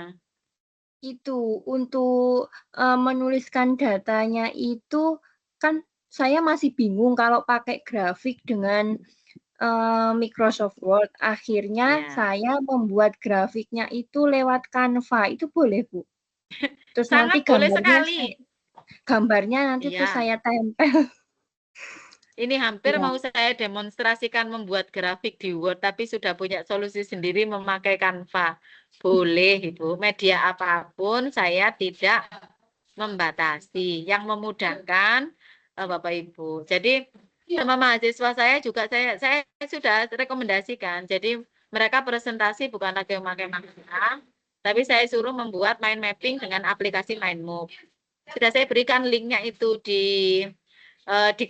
[SPEAKER 2] Itu untuk menuliskan datanya itu kan saya masih bingung kalau pakai grafik dengan Microsoft Word. Akhirnya
[SPEAKER 1] Ya.
[SPEAKER 2] saya membuat grafiknya itu lewat Canva. Itu boleh, Bu? Terus nanti
[SPEAKER 1] Sangat boleh sekali.
[SPEAKER 2] gambarnya nanti
[SPEAKER 1] Iya.
[SPEAKER 2] terus saya tempel.
[SPEAKER 1] Ini hampir
[SPEAKER 2] Ya.
[SPEAKER 1] mau saya demonstrasikan membuat grafik di Word, tapi sudah punya solusi sendiri memakai Canva. Boleh, Ibu. Media apapun saya tidak membatasi. Yang memudahkan Bapak Ibu. Jadi sama mahasiswa saya juga saya sudah rekomendasikan. Jadi mereka presentasi bukan lagi memakai Canva, tapi saya suruh membuat mind mapping dengan aplikasi Mindmove. Sudah saya berikan linknya itu di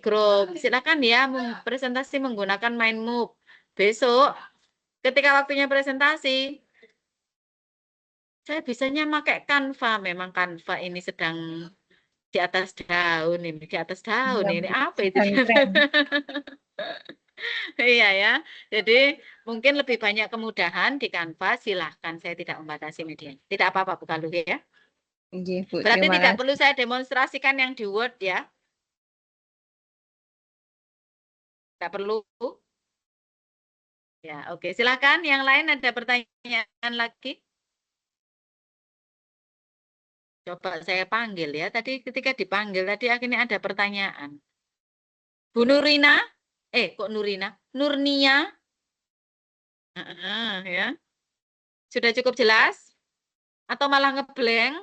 [SPEAKER 1] grup. Silakan ya presentasi menggunakan Mindmove. Besok ketika waktunya presentasi, saya bisanya pakai Canva. Memang Canva ini sedang di atas daun ini, di atas daun ini. Apa itu?
[SPEAKER 2] Dan keren.
[SPEAKER 1] Iya ya. Jadi mungkin lebih banyak kemudahan di Canva, silahkan. Saya tidak membatasi media. Tidak apa-apa Bu Galuh ya.
[SPEAKER 5] Nggih, Bu.
[SPEAKER 1] Berarti
[SPEAKER 5] Terima
[SPEAKER 1] tidak
[SPEAKER 5] kasih.
[SPEAKER 1] perlu saya demonstrasikan yang di Word ya. Tidak perlu. Ya, oke. Silahkan. Yang lain ada pertanyaan lagi? Coba saya panggil ya. Tadi ketika dipanggil, tadi akhirnya ada pertanyaan. Bu Nurina? Kok Nurina? Nurnia? Ya. Sudah cukup jelas? Atau malah ngeblank?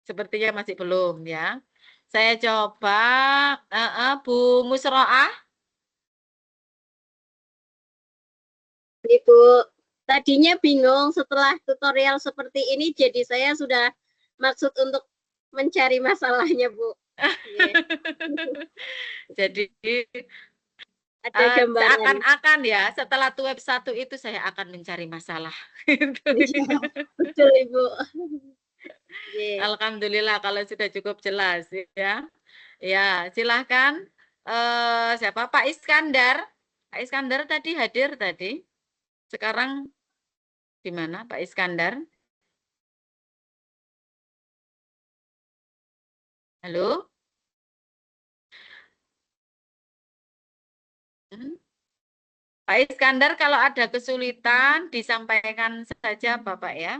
[SPEAKER 1] Sepertinya masih belum ya. Saya coba Bu Musroah.
[SPEAKER 6] Ibu, tadinya bingung setelah tutorial seperti ini, jadi saya sudah maksud untuk mencari masalahnya, Bu.
[SPEAKER 1] Jadi
[SPEAKER 6] ada gambaran.
[SPEAKER 1] Seakan-akan ya, setelah web 1 itu saya akan mencari masalah.
[SPEAKER 6] Iya, betul, Ibu.
[SPEAKER 1] Alhamdulillah kalau sudah cukup jelas ya. Ya, silahkan. Siapa? Pak Iskandar. Pak Iskandar tadi hadir tadi. Sekarang di mana Pak Iskandar? Halo? Pak Iskandar, kalau ada kesulitan disampaikan saja Bapak ya.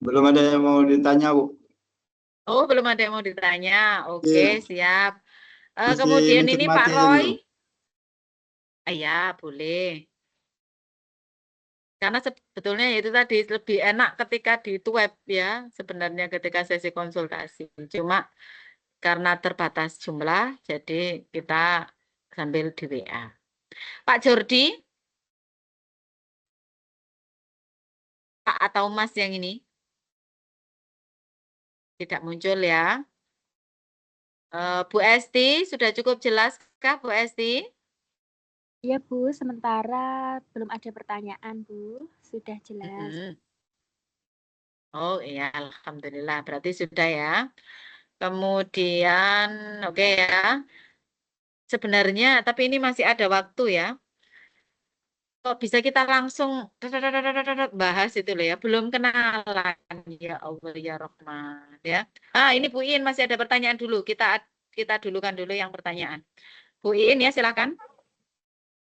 [SPEAKER 7] Belum ada yang mau ditanya, Bu.
[SPEAKER 1] Oh, belum ada yang mau ditanya. Oke,
[SPEAKER 7] Iya.
[SPEAKER 1] siap.
[SPEAKER 7] Masih
[SPEAKER 1] Kemudian ini Pak
[SPEAKER 7] menikmati
[SPEAKER 1] Roy.
[SPEAKER 7] dulu.
[SPEAKER 1] Ya, boleh. Karena sebetulnya itu tadi lebih enak ketika di web ya, sebenarnya ketika sesi konsultasi. Cuma karena terbatas jumlah, jadi kita sambil di WA. Pak Jordi? Pak atau Mas yang ini? Tidak muncul ya. Bu Esti, sudah cukup jelas kah Bu Esti?
[SPEAKER 8] Iya Bu, sementara belum ada pertanyaan Bu, sudah jelas.
[SPEAKER 1] Oh iya, Alhamdulillah, berarti sudah ya. Kemudian, oke ya. Sebenarnya, tapi ini masih ada waktu ya. Kok bisa kita langsung bahas itu loh ya, belum kenalan ya Allah ya Rahman ya. Ini Bu In masih ada pertanyaan dulu. Kita dulukan dulu yang pertanyaan. Bu In ya silakan.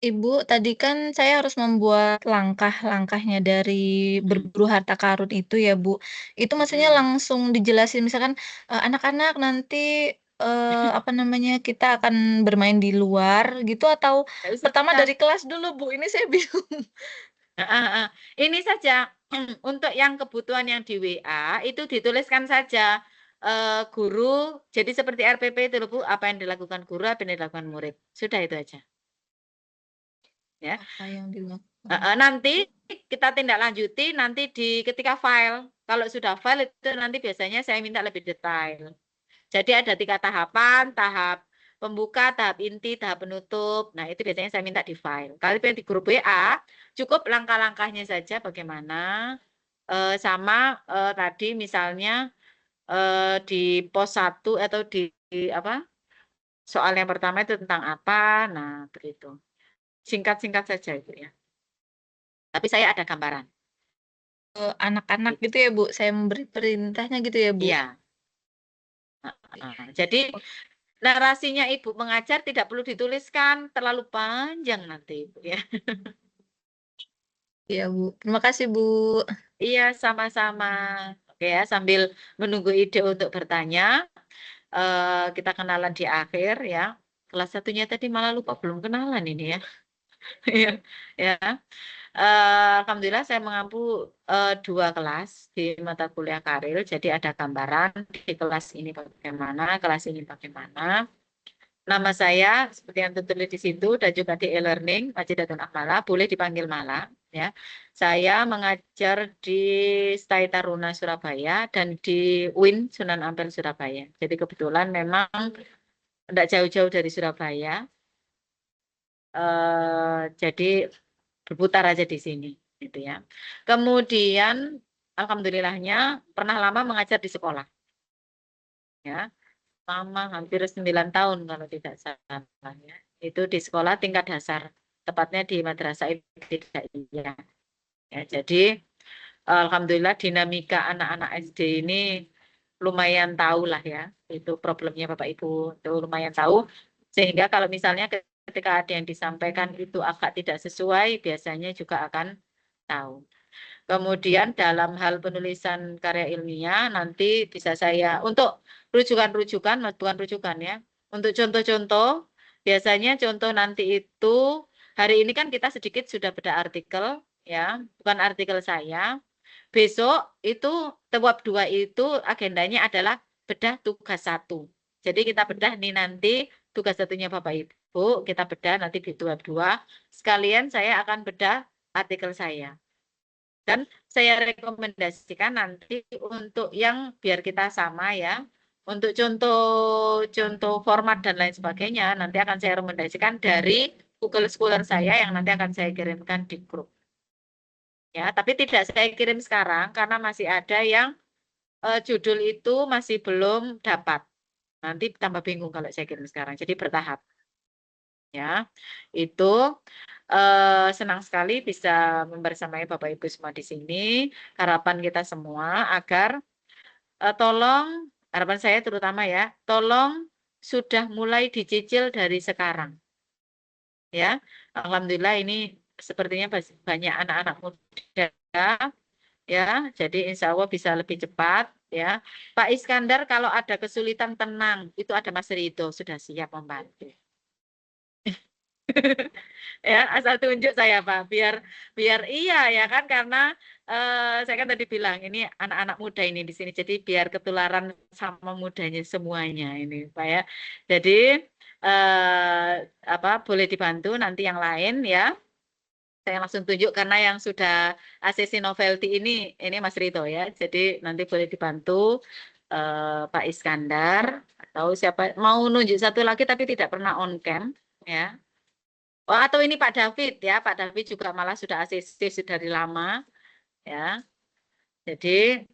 [SPEAKER 3] Ibu, tadi kan saya harus membuat langkah-langkahnya dari berburu harta karun itu ya, Bu. Itu maksudnya langsung dijelasin misalkan, anak-anak nanti, apa namanya, kita akan bermain di luar gitu atau pertama dari kelas dulu, Bu? Ini saya bingung.
[SPEAKER 1] Ini saja untuk yang kebutuhan yang di WA itu dituliskan saja guru, jadi seperti RPP itu loh Bu, apa yang dilakukan guru, apa yang dilakukan murid. Sudah itu aja. Ya.
[SPEAKER 3] Apa yang dilakukan?
[SPEAKER 1] Nanti kita tindak lanjuti nanti ketika file. Kalau sudah file itu nanti biasanya saya minta lebih detail. Jadi ada 3 tahapan, tahap pembuka, tahap inti, tahap penutup. Nah, itu biasanya saya minta di file. Kalau di grup WA, cukup langkah-langkahnya saja bagaimana. Sama tadi misalnya di pos 1 atau di apa? Soal yang pertama itu tentang apa. Nah, begitu. Singkat-singkat saja itu ya. Tapi saya ada gambaran.
[SPEAKER 3] Anak-anak gitu ya, Bu? Saya memberi perintahnya gitu ya, Bu?
[SPEAKER 1] Iya. Jadi narasinya Ibu mengajar tidak perlu dituliskan terlalu panjang nanti Ibu ya.
[SPEAKER 3] Iya, Bu. Terima kasih, Bu.
[SPEAKER 1] Iya, sama-sama. Oke ya, sambil menunggu ide untuk bertanya, kita kenalan di akhir ya. Kelas 1-nya tadi malah lupa belum kenalan ini ya. Ya. Alhamdulillah saya mengampu 2 kelas di mata kuliah karir, jadi ada gambaran di kelas ini bagaimana, kelas ini bagaimana. Nama saya seperti yang tertulis di situ dan juga di e-learning Majidatun Akmala, boleh dipanggil Mala ya. Saya mengajar di Stai Taruna Surabaya dan di UIN Sunan Ampel Surabaya. Jadi kebetulan memang tidak jauh-jauh dari Surabaya. Jadi berputar aja di sini. gitu ya. Kemudian alhamdulillahnya pernah lama mengajar di sekolah. Ya, lama hampir 9 tahun kalau tidak salah ya. Itu di sekolah tingkat dasar, tepatnya di Madrasah Ibtidaiyah. Ya, jadi alhamdulillah dinamika anak-anak SD ini lumayan tahu lah ya, itu problemnya Bapak Ibu, itu lumayan tahu. Sehingga kalau misalnya ketika ada yang disampaikan itu agak tidak sesuai, biasanya juga akan tahu. Kemudian dalam hal penulisan karya ilmiah nanti bisa saya untuk rujukan-rujukan, bukan rujukan ya. Untuk contoh-contoh, biasanya contoh nanti itu hari ini kan kita sedikit sudah bedah artikel ya, bukan artikel saya. Besok itu TWAP 2 itu agendanya adalah bedah tugas 1. Jadi kita bedah nih nanti tugas satunya Bapak Ibu, kita bedah nanti di TWAP 2. Sekalian saya akan bedah artikel saya. Dan saya rekomendasikan nanti untuk yang biar kita sama ya, untuk contoh format dan lain sebagainya, nanti akan saya rekomendasikan dari Google Scholar saya yang nanti akan saya kirimkan di grup. Ya, tapi tidak saya kirim sekarang karena masih ada yang judul itu masih belum dapat. Nanti tambah bingung kalau saya kirim sekarang. Jadi bertahap. Ya, itu senang sekali bisa membersamai Bapak Ibu semua di sini. Harapan kita semua agar tolong, harapan saya terutama ya, tolong sudah mulai dicicil dari sekarang. Ya, alhamdulillah ini sepertinya banyak anak-anak muda ya, jadi insya Allah bisa lebih cepat ya. Pak Iskandar kalau ada kesulitan tenang, itu ada Mas Ridho sudah siap membantu. Ya, asal tunjuk saya Pak, biar iya ya kan, karena saya kan tadi bilang ini anak-anak muda ini di sini, jadi biar ketularan sama mudanya semuanya ini Pak ya. Jadi boleh dibantu nanti yang lain ya. Saya langsung tunjuk karena yang sudah ACC Novelty ini Mas Rito ya. Jadi nanti boleh dibantu Pak Iskandar atau siapa mau nunjuk satu lagi tapi tidak pernah on cam ya. Oh, atau ini Pak David ya, Pak David juga malah sudah ACC dari lama ya. Jadi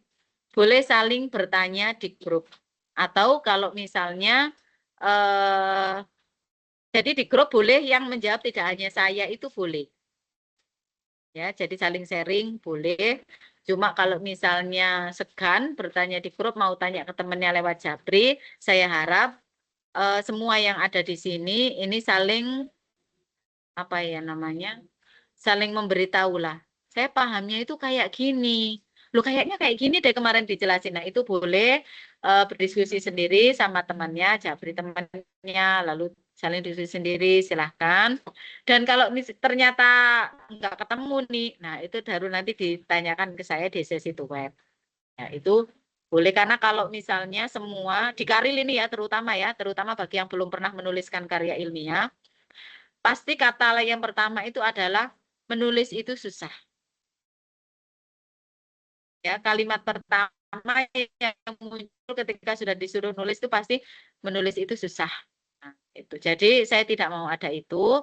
[SPEAKER 1] boleh saling bertanya di grup. Atau kalau misalnya jadi di grup boleh yang menjawab tidak hanya saya, itu boleh. Ya, jadi saling sharing boleh. Cuma kalau misalnya segan bertanya di grup, mau tanya ke temannya lewat Japri, saya harap semua yang ada di sini ini saling apa ya namanya, saling memberitahu lah. Saya pahamnya itu kayak gini. Lu kayaknya kayak gini deh kemarin dijelasin. Nah, itu boleh berdiskusi sendiri sama temannya, Japri temannya, lalu saling diskusi sendiri, silahkan. Dan kalau ternyata nggak ketemu nih, nah itu baru nanti ditanyakan ke saya di sesi web. Ya, itu boleh, karena kalau misalnya semua di Karil ini ya, terutama bagi yang belum pernah menuliskan karya ilmiah, pasti kata yang pertama itu adalah menulis itu susah. Ya, kalimat pertama yang muncul ketika sudah disuruh nulis itu pasti menulis itu susah. Nah, itu. Jadi saya tidak mau ada itu.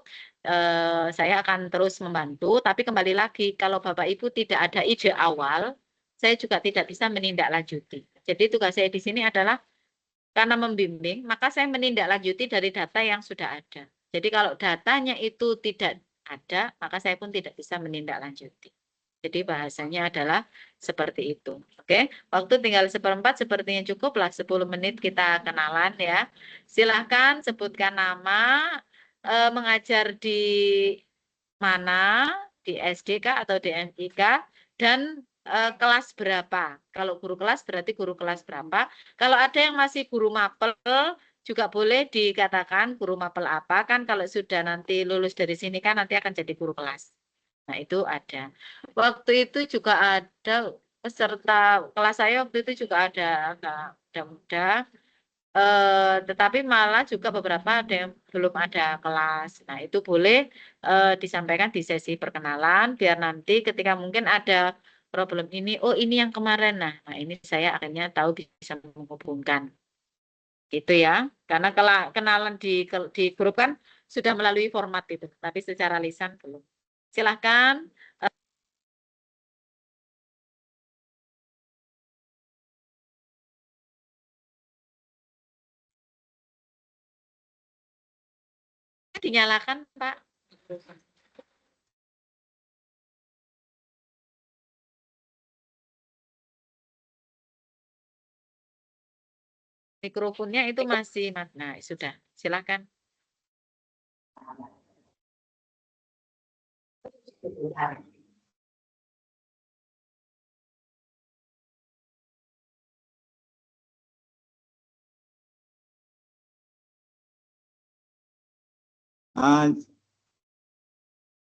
[SPEAKER 1] Saya akan terus membantu. Tapi kembali lagi, kalau Bapak Ibu tidak ada ide awal, saya juga tidak bisa menindaklanjuti. Jadi tugas saya di sini adalah karena membimbing, maka saya menindaklanjuti dari data yang sudah ada. Jadi kalau datanya itu tidak ada, maka saya pun tidak bisa menindaklanjuti. Jadi bahasanya adalah seperti itu. Oke, waktu tinggal 1/4, sepertinya cukuplah 10 menit kita kenalan ya. Silahkan sebutkan nama, mengajar di mana, di SDK atau di MIK, dan kelas berapa. Kalau guru kelas berarti guru kelas berapa. Kalau ada yang masih guru mapel, juga boleh dikatakan guru mapel apa. Kan kalau sudah nanti lulus dari sini kan nanti akan jadi guru kelas. Nah, itu ada. Waktu itu juga ada peserta kelas saya, waktu itu juga ada muda-muda, tetapi malah juga beberapa ada yang belum ada kelas. Nah, itu boleh disampaikan di sesi perkenalan, biar nanti ketika mungkin ada problem ini, oh ini yang kemarin. Nah, ini saya akhirnya tahu bisa menghubungkan. Gitu ya. Karena kenalan di grup kan sudah melalui format itu, tapi secara lisan belum. Silahkan dinyalakan, Pak. Mikrofonnya itu masih, nah sudah, silakan.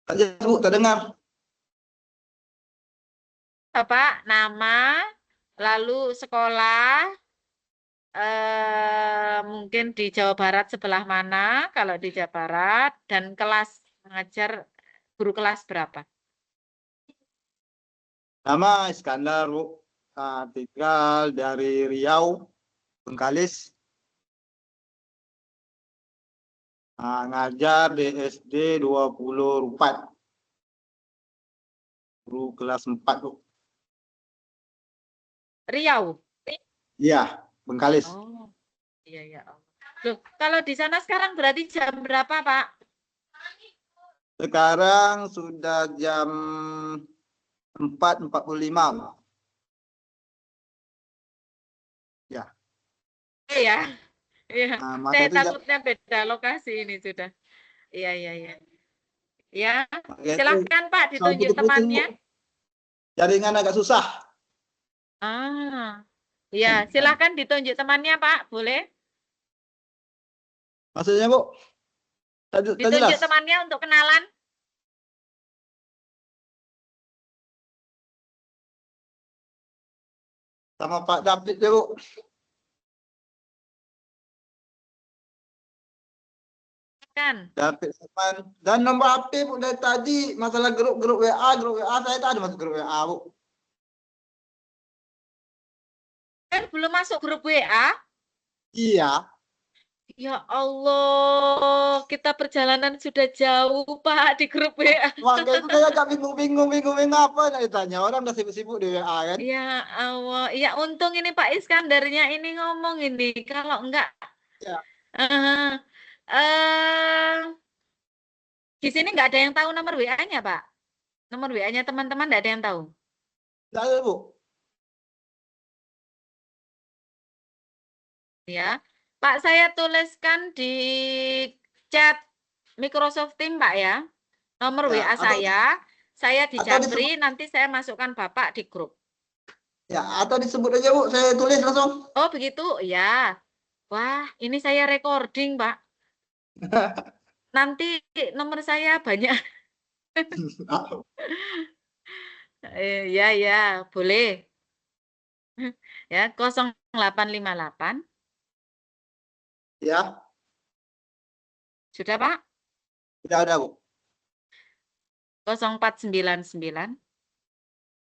[SPEAKER 7] Tak jelas Bu, tak dengar.
[SPEAKER 1] Bapak, nama, lalu sekolah, mungkin di Jawa Barat sebelah mana, kalau di Jawa Barat, dan kelas mengajar guru kelas berapa?
[SPEAKER 7] Nama Iskandar Bu. Tinggal dari Riau, Bengkalis. Ngajar di SD 24. Guru kelas 4 Bu.
[SPEAKER 1] Riau?
[SPEAKER 7] Iya, Bengkalis.
[SPEAKER 1] Oh, iya, ya. Loh, kalau di sana sekarang berarti jam berapa, Pak?
[SPEAKER 7] Sekarang sudah jam 4.45. Ya.
[SPEAKER 1] Iya, iya.
[SPEAKER 7] Maka
[SPEAKER 1] Saya
[SPEAKER 7] itu
[SPEAKER 1] takutnya beda lokasi ini sudah. Iya, iya, iya. Ya,
[SPEAKER 7] maka
[SPEAKER 1] silakan Pak ditunjuk
[SPEAKER 7] putus-putus, Bu.
[SPEAKER 1] temannya.
[SPEAKER 7] Jaringan agak susah.
[SPEAKER 1] Ya, silakan ditunjuk temannya, Pak. Boleh?
[SPEAKER 7] Maksudnya, Bu? Tak
[SPEAKER 1] Ditunjuk
[SPEAKER 7] jelas.
[SPEAKER 1] temannya untuk kenalan.
[SPEAKER 7] Sama Pak David ya, Bu.
[SPEAKER 1] Kan.
[SPEAKER 7] David Saman. Dan nomor HP Bu dari tadi masalah grup WA saya tak ada masuk grup WA, Bu.
[SPEAKER 1] Kan belum masuk grup WA?
[SPEAKER 7] Iya.
[SPEAKER 1] Ya Allah, kita perjalanan sudah jauh, Pak, di grup WA.
[SPEAKER 7] Makanya itu saya agak bingung apa yang ditanya. Orang udah sibuk-sibuk di WA kan.
[SPEAKER 1] Ya Allah, ya untung ini Pak Iskandarnya ini ngomong ini. Kalau enggak,
[SPEAKER 7] Ya.
[SPEAKER 1] Di sini nggak ada yang tahu nomor WA-nya, Pak. Nomor WA-nya teman-teman nggak ada yang tahu.
[SPEAKER 7] Tidak ada, Bu.
[SPEAKER 1] Ya, Pak, saya tuliskan di chat Microsoft Teams, Pak ya. Nomor
[SPEAKER 7] Ya,
[SPEAKER 1] WA saya di Japri, nanti saya masukkan Bapak di grup.
[SPEAKER 7] Ya, atau disebut aja, Bu. Saya tulis langsung.
[SPEAKER 1] Oh, begitu? Ya. Wah, ini saya recording, Pak. Nanti nomor saya banyak. Ya, boleh. Ya, 0858.
[SPEAKER 7] Ya.
[SPEAKER 1] Sudah, Pak?
[SPEAKER 7] Tidak ada, Bu.
[SPEAKER 1] 0499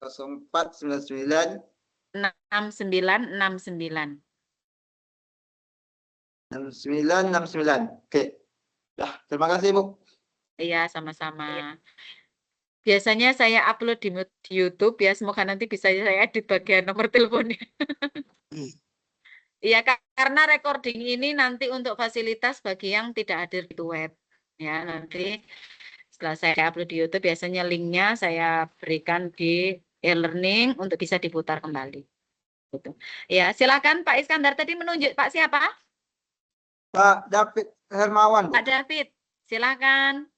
[SPEAKER 7] 0499
[SPEAKER 1] 6969.
[SPEAKER 7] 6969. Oke. Dah, terima kasih, Bu.
[SPEAKER 1] Iya, sama-sama. Biasanya saya upload di YouTube ya, semoga nanti bisa saya edit bagian nomor teleponnya. Iya, karena recording ini nanti untuk fasilitas bagi yang tidak hadir di web. Ya, nanti setelah saya upload di YouTube, biasanya linknya saya berikan di e-learning untuk bisa diputar kembali. Gitu. Ya, silakan Pak Iskandar tadi menunjuk Pak siapa?
[SPEAKER 7] Pak David Hermawan, Bu.
[SPEAKER 1] Pak David, silakan.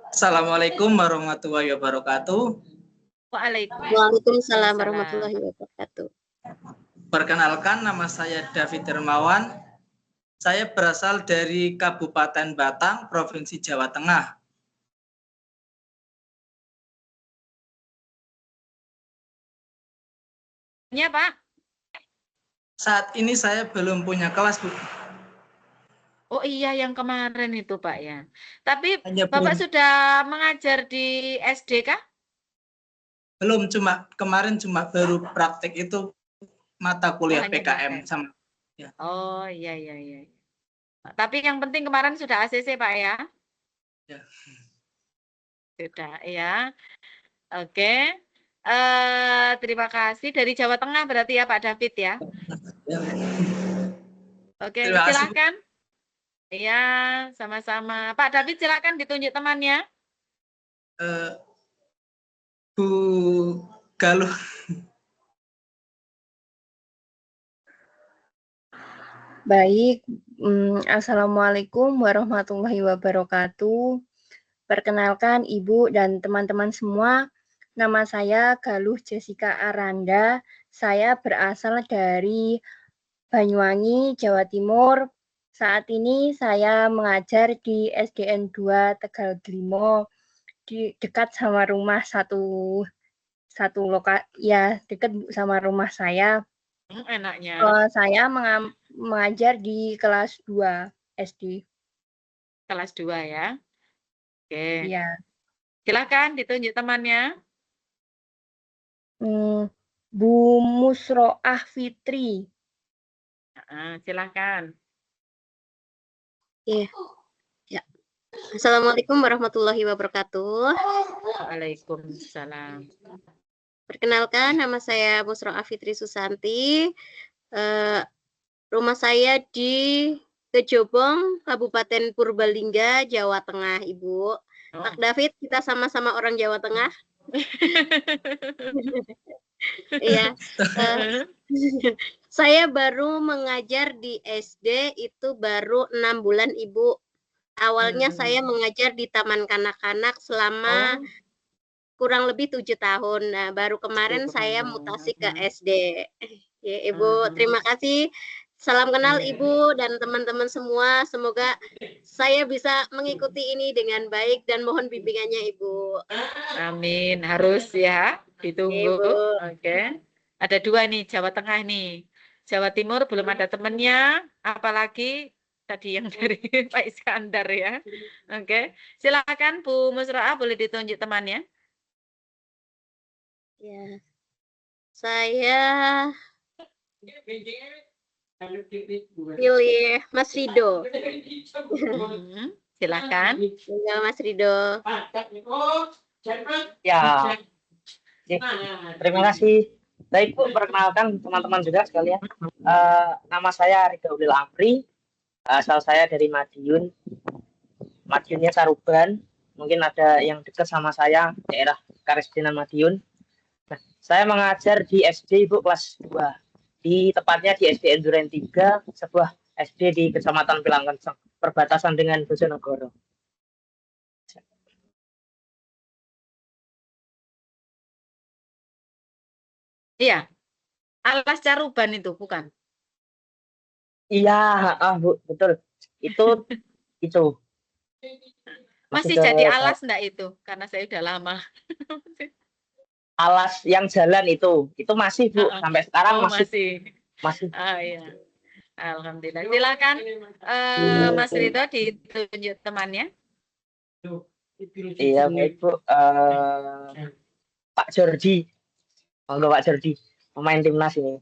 [SPEAKER 5] Assalamualaikum warahmatullahi wabarakatuh.
[SPEAKER 6] Waalaikumsalam warahmatullahi wabarakatuh.
[SPEAKER 5] Perkenalkan, nama saya David Hermawan. Saya berasal dari Kabupaten Batang, Provinsi Jawa Tengah.
[SPEAKER 1] Ya, Pak.
[SPEAKER 5] Saat ini saya belum punya kelas, Bu.
[SPEAKER 1] Oh iya, yang kemarin itu, Pak ya. Tapi
[SPEAKER 5] Hanya
[SPEAKER 1] Bapak
[SPEAKER 5] belum,
[SPEAKER 1] sudah mengajar di SD kah?
[SPEAKER 5] belum, kemarin baru praktek itu mata kuliah
[SPEAKER 1] hanya
[SPEAKER 5] PKM
[SPEAKER 1] praktek.
[SPEAKER 5] sama.
[SPEAKER 1] Ya. Oh iya. Tapi yang penting kemarin sudah ACC, Pak ya?
[SPEAKER 5] Ya.
[SPEAKER 1] Sudah ya. Oke. Terima kasih dari Jawa Tengah berarti ya Pak David ya.
[SPEAKER 5] Ya.
[SPEAKER 1] Oke,
[SPEAKER 5] Terima kasih, Bu.
[SPEAKER 1] silakan. Iya, sama-sama. Pak David silakan ditunjuk temannya.
[SPEAKER 5] Bu Galuh.
[SPEAKER 9] Baik, Assalamualaikum warahmatullahi wabarakatuh. Perkenalkan Ibu dan teman-teman semua, nama saya Galuh Jessica Aranda. Saya berasal dari Banyuwangi, Jawa Timur. Saat ini saya mengajar di SDN 2 Tegal Grimo, di dekat sama rumah satu dekat sama rumah saya.
[SPEAKER 1] Enaknya.
[SPEAKER 9] Saya mengajar di kelas 2 SD.
[SPEAKER 1] Kelas 2 ya. Oke.
[SPEAKER 9] Iya.
[SPEAKER 1] Silakan ditunjuk temannya.
[SPEAKER 9] Bu Musroah Fitri.
[SPEAKER 1] Silakan.
[SPEAKER 6] Iya. Ya. Assalamualaikum warahmatullahi wabarakatuh.
[SPEAKER 1] Waalaikumsalam.
[SPEAKER 6] Perkenalkan, nama saya Musroah Fitri Susanti. Rumah saya di Kejobong, Kabupaten Purbalingga, Jawa Tengah, Ibu. Pak David, kita sama-sama orang Jawa Tengah. Iya. Saya baru mengajar di SD itu baru 6 bulan, Ibu. Awalnya saya mengajar di Taman Kanak-kanak selama kurang lebih 7 tahun. Nah, baru kemarin saya mutasi ke SD. Ya, Ibu, terima kasih. Salam kenal Ibu dan teman-teman semua. Semoga saya bisa mengikuti ini dengan baik dan mohon bimbingannya Ibu.
[SPEAKER 1] Amin. Harus ya, ditunggu.
[SPEAKER 6] Ibu.
[SPEAKER 1] Oke. Ada 2 nih, Jawa Tengah nih. Jawa Timur belum ada temennya, apalagi tadi yang dari Pak Iskandar ya. Oke. Silakan Bu Musroah, boleh ditunjuk temannya.
[SPEAKER 6] Ya. Saya pilih Mas Rido.
[SPEAKER 1] Silakan.
[SPEAKER 6] Ya, Mas Rido.
[SPEAKER 4] Ya, terima kasih. Baik Bu, perkenalkan teman-teman juga sekalian. Nama saya Ridho Ulil Amri. Asal saya dari Madiun. Madiunnya Saruban. Mungkin ada yang dekat sama saya, daerah Karesidenan Madiun. Nah, saya mengajar di SD Ibu kelas 2. Tepatnya di SDN Duren 3, sebuah SD di Kecamatan Pilangkenceng, perbatasan dengan Bojonegoro.
[SPEAKER 1] Iya. Alas Caruban itu, bukan?
[SPEAKER 4] Iya, Bu, betul. Itu.
[SPEAKER 1] Masih jadi alas enggak itu? Karena saya udah lama.
[SPEAKER 4] Alas yang jalan itu masih Bu, sampai sekarang masih.
[SPEAKER 1] Iya. Alhamdulillah. Silakan Mas Ridho ditunjuk temannya.
[SPEAKER 4] Iya, baik Bu. Pak Jordi. Pak Jordi, pemain timnas ini.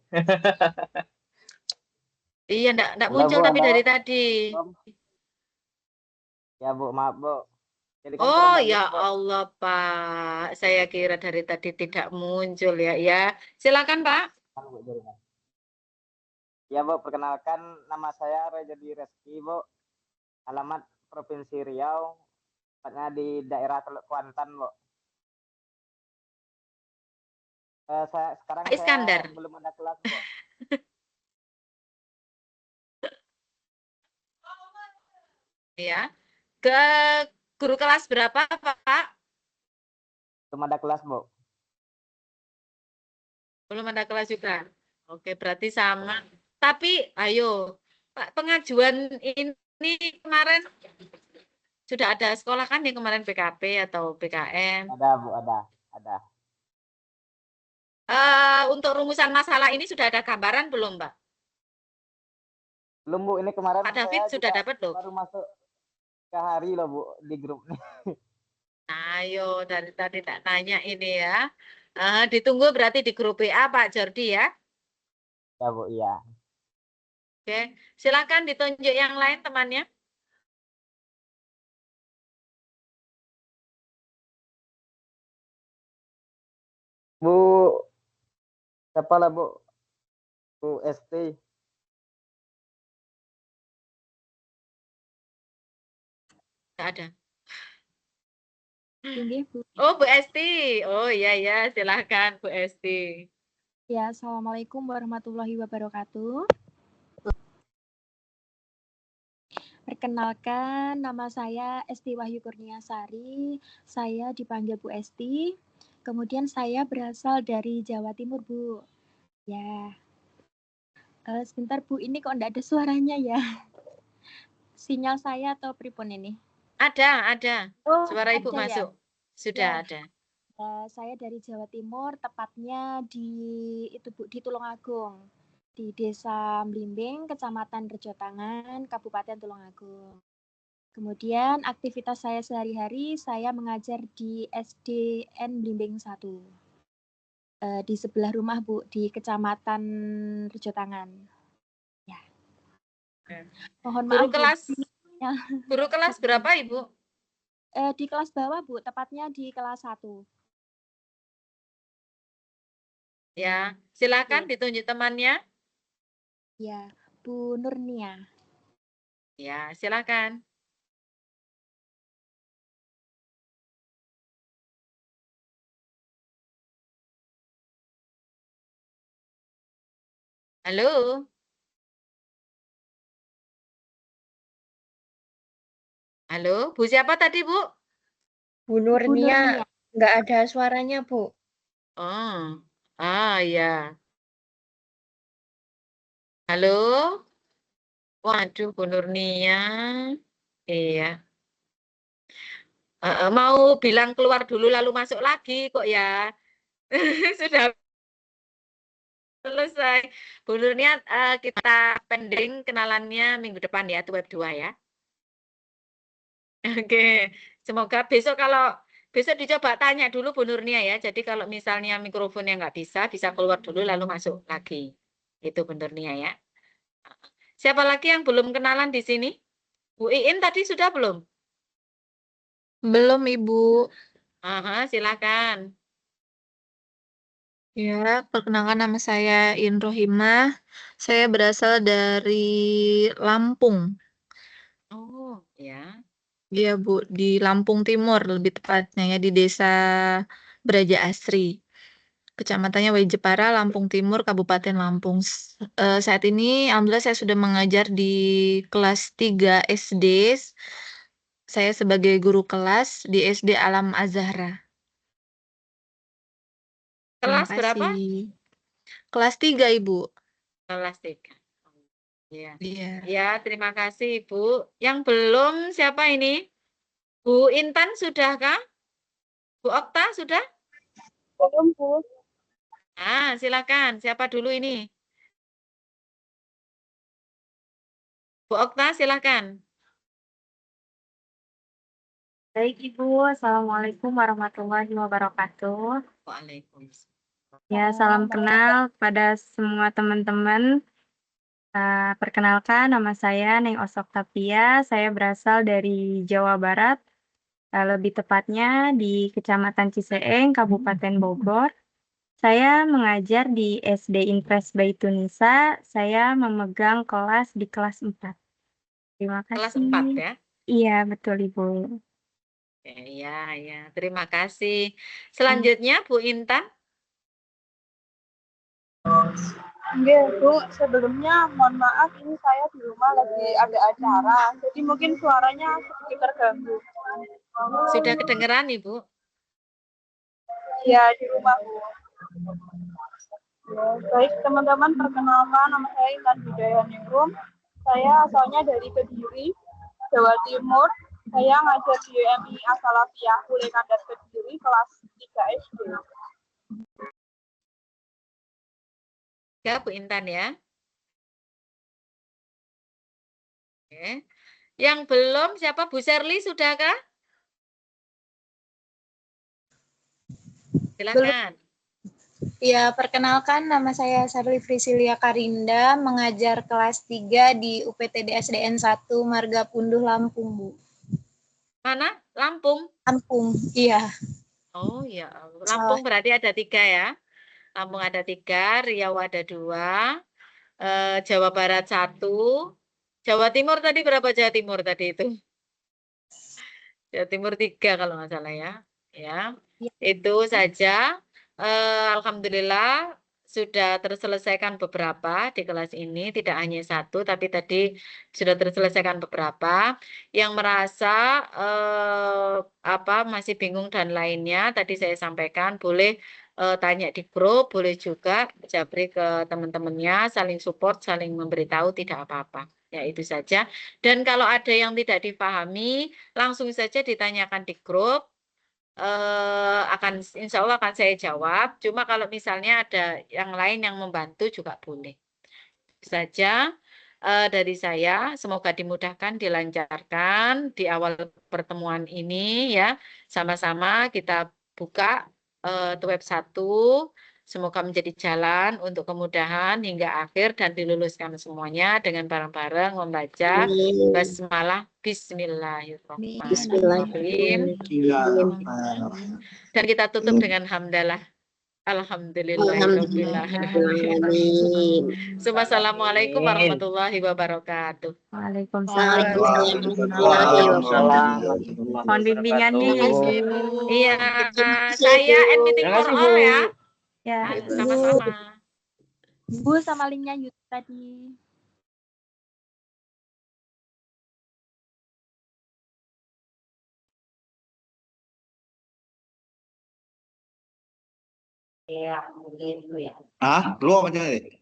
[SPEAKER 1] Iya, enggak muncul tapi dari tadi.
[SPEAKER 10] Ya Bu, maaf Bu.
[SPEAKER 1] Oh ya Allah Pak, saya kira dari tadi tidak muncul ya. Ya, silakan Pak.
[SPEAKER 10] Ya Bu, perkenalkan nama saya Rejadi Reski Bu. Alamat Provinsi Riau, tepatnya di daerah Teluk Kuantan Bu. Sekarang
[SPEAKER 1] Iskandar.
[SPEAKER 10] saya belum ada kelas Bu.
[SPEAKER 1] Ya, ke guru kelas berapa Pak?
[SPEAKER 10] Belum ada kelas Bu.
[SPEAKER 1] Belum ada kelas juga. Oke, berarti sama. Tapi ayo, Pak, pengajuan ini kemarin sudah ada sekolah kan yang kemarin PKP atau PKN?
[SPEAKER 10] Ada Bu, ada.
[SPEAKER 1] Untuk rumusan masalah ini sudah ada gambaran belum, Mbak?
[SPEAKER 10] Belum Bu, ini kemarin
[SPEAKER 1] Pak David sudah dapat loh.
[SPEAKER 10] Baru masuk ke hari loh Bu di grup.
[SPEAKER 1] Ayo, dari tadi tak tanya ini ya. Ditunggu berarti di grup WA Pak Jordi ya.
[SPEAKER 10] Ya Bu, iya.
[SPEAKER 1] Oke, silakan ditunjuk yang lain temannya.
[SPEAKER 10] Bu, siapa lah Bu? Bu ST.
[SPEAKER 1] Nggak ada.
[SPEAKER 8] Ini Bu.
[SPEAKER 1] Oh, Bu Esti. Oh, iya, ya. Silahkan, Bu Esti.
[SPEAKER 8] Ya, Assalamualaikum warahmatullahi wabarakatuh. Perkenalkan, nama saya Esti Wahyu Kurniasari. Saya dipanggil Bu Esti. Kemudian saya berasal dari Jawa Timur, Bu. Ya. Sebentar, Bu. Ini kok enggak ada suaranya ya? Sinyal saya atau pripun ini?
[SPEAKER 1] Ada.
[SPEAKER 8] Oh,
[SPEAKER 1] Suara Ibu
[SPEAKER 8] ada ya?
[SPEAKER 1] masuk. Sudah
[SPEAKER 8] Ya.
[SPEAKER 1] ada.
[SPEAKER 8] Saya dari Jawa Timur, tepatnya di Bu, di Tulungagung, di Desa Mlimbing, Kecamatan Rejotangan, Kabupaten Tulungagung. Kemudian aktivitas saya sehari-hari, saya mengajar di SDN Mlimbing 1. Di sebelah rumah, Bu, di Kecamatan Rejotangan. Ya. Mohon maaf,
[SPEAKER 1] Guru kelas berapa, Ibu?
[SPEAKER 8] Di kelas bawah, Bu, tepatnya di kelas 1.
[SPEAKER 1] Ya, silakan ditunjuk temannya.
[SPEAKER 8] Ya, Bu Nurnia.
[SPEAKER 1] Ya, silakan. Halo. Halo, Bu siapa tadi, Bu?
[SPEAKER 9] Bu Nurnia, nggak ada suaranya, Bu.
[SPEAKER 1] Oh, ya. Halo. Waduh, Bu Nurnia. Iya. Mau bilang keluar dulu lalu masuk lagi kok ya. Sudah selesai. Bu Nurnia, kita pending kenalannya minggu depan ya, web 2 ya. Oke, semoga besok dicoba tanya dulu Bu Nurnia ya. Jadi kalau misalnya mikrofonnya nggak bisa keluar dulu lalu masuk lagi. Itu Bu Nurnia ya. Siapa lagi yang belum kenalan di sini? Bu Iin tadi sudah belum?
[SPEAKER 3] Belum, Ibu.
[SPEAKER 1] Silakan.
[SPEAKER 3] Ya, perkenalkan nama saya Rohimah. Saya berasal dari Lampung.
[SPEAKER 1] Oh, ya.
[SPEAKER 3] Iya, Bu, di Lampung Timur lebih tepatnya ya, di Desa Braja Asri. Kecamatannya Wejepara, Lampung Timur, Kabupaten Lampung. Saat ini, alhamdulillah saya sudah mengajar di kelas 3 SD. Saya sebagai guru kelas di SD Alam Azhara.
[SPEAKER 1] Kelas berapa?
[SPEAKER 3] Kelas 3, Ibu.
[SPEAKER 1] Kelas 3. Ya.
[SPEAKER 3] Iya.
[SPEAKER 1] Ya, terima kasih, Bu. Yang belum siapa ini? Bu Intan sudahkah? Bu Okta sudah?
[SPEAKER 2] Belum, Bu.
[SPEAKER 1] Silakan. Siapa dulu ini? Bu Okta, silakan.
[SPEAKER 2] Baik, Ibu. Assalamualaikum warahmatullahi wabarakatuh.
[SPEAKER 1] Waalaikumsalam.
[SPEAKER 2] Ya, salam kenal pada semua teman-teman. Perkenalkan, nama saya Neng Osok Tapia. Saya berasal dari Jawa Barat, lebih tepatnya di Kecamatan Ciseeng, Kabupaten Bogor. Saya mengajar di SD Impres Baitunisa. Saya memegang kelas di kelas 4. Terima kasih.
[SPEAKER 1] Kelas 4 ya?
[SPEAKER 2] Iya, betul, Ibu.
[SPEAKER 1] Ya. Terima kasih. Selanjutnya Bu Intan.
[SPEAKER 11] Enggak, Bu. Sebelumnya mohon maaf, ini saya di rumah lagi ada acara, jadi mungkin suaranya sedikit terganggu.
[SPEAKER 1] Sudah kedengeran, Ibu?
[SPEAKER 11] Ya, di rumah, Bu. Ya, baik, teman-teman, perkenalkan, nama saya Intan Hidayah Ningrum. Saya asalnya dari Kediri, Jawa Timur. Saya ngajar di UMI As-Salafiyah Bule Kandat Kediri, kelas 3 SD.
[SPEAKER 1] Ya, Bu Intan ya. Oke. Yang belum siapa? Bu Sherly sudahkah? Silakan.
[SPEAKER 12] Ya, perkenalkan nama saya Sarli Frisilia Karinda, mengajar kelas 3 di UPTD SDN 1 Marga Punduh, Lampung, Bu.
[SPEAKER 1] Mana? Lampung?
[SPEAKER 12] Lampung, iya.
[SPEAKER 1] Oh ya, Lampung berarti ada 3 ya. Lampung ada 3, Riau ada 2, Jawa Barat 1, Jawa Timur tadi berapa Jawa Timur tadi itu? Jawa Timur 3 kalau nggak salah ya. Ya,
[SPEAKER 8] Ya.
[SPEAKER 1] itu saja. Alhamdulillah sudah terselesaikan beberapa di kelas ini, tidak hanya satu, tapi tadi sudah terselesaikan beberapa. Yang merasa masih bingung dan lainnya, tadi saya sampaikan boleh tanya di grup, boleh juga japri ke teman-temannya, saling support, saling memberitahu, tidak apa-apa. Ya itu saja. Dan kalau ada yang tidak dipahami, langsung saja ditanyakan di grup. Insya Allah akan saya jawab. Cuma kalau misalnya ada yang lain yang membantu juga boleh. Saja dari saya, semoga dimudahkan, dilancarkan di awal pertemuan ini ya. Sama-sama kita buka web 1. Semoga menjadi jalan untuk kemudahan hingga akhir dan diluluskan semuanya dengan bareng-bareng membaca basmalah Bismillahirrahmanirrahim. Dan kita tutup dengan hamdalah. Alhamdulillahirrahmanirrahim. Assalamualaikum warahmatullahi wabarakatuh.
[SPEAKER 2] Waalaikumsalam.
[SPEAKER 4] Mohon
[SPEAKER 2] bimbingannya ya, Bu.
[SPEAKER 1] Iya, saya admitting for all ya.
[SPEAKER 2] Ya.
[SPEAKER 1] Sama-sama.
[SPEAKER 8] Bu sama linknya YouTube tadi.
[SPEAKER 1] Iya, begitu ya.
[SPEAKER 7] Ah, lu apa jadi?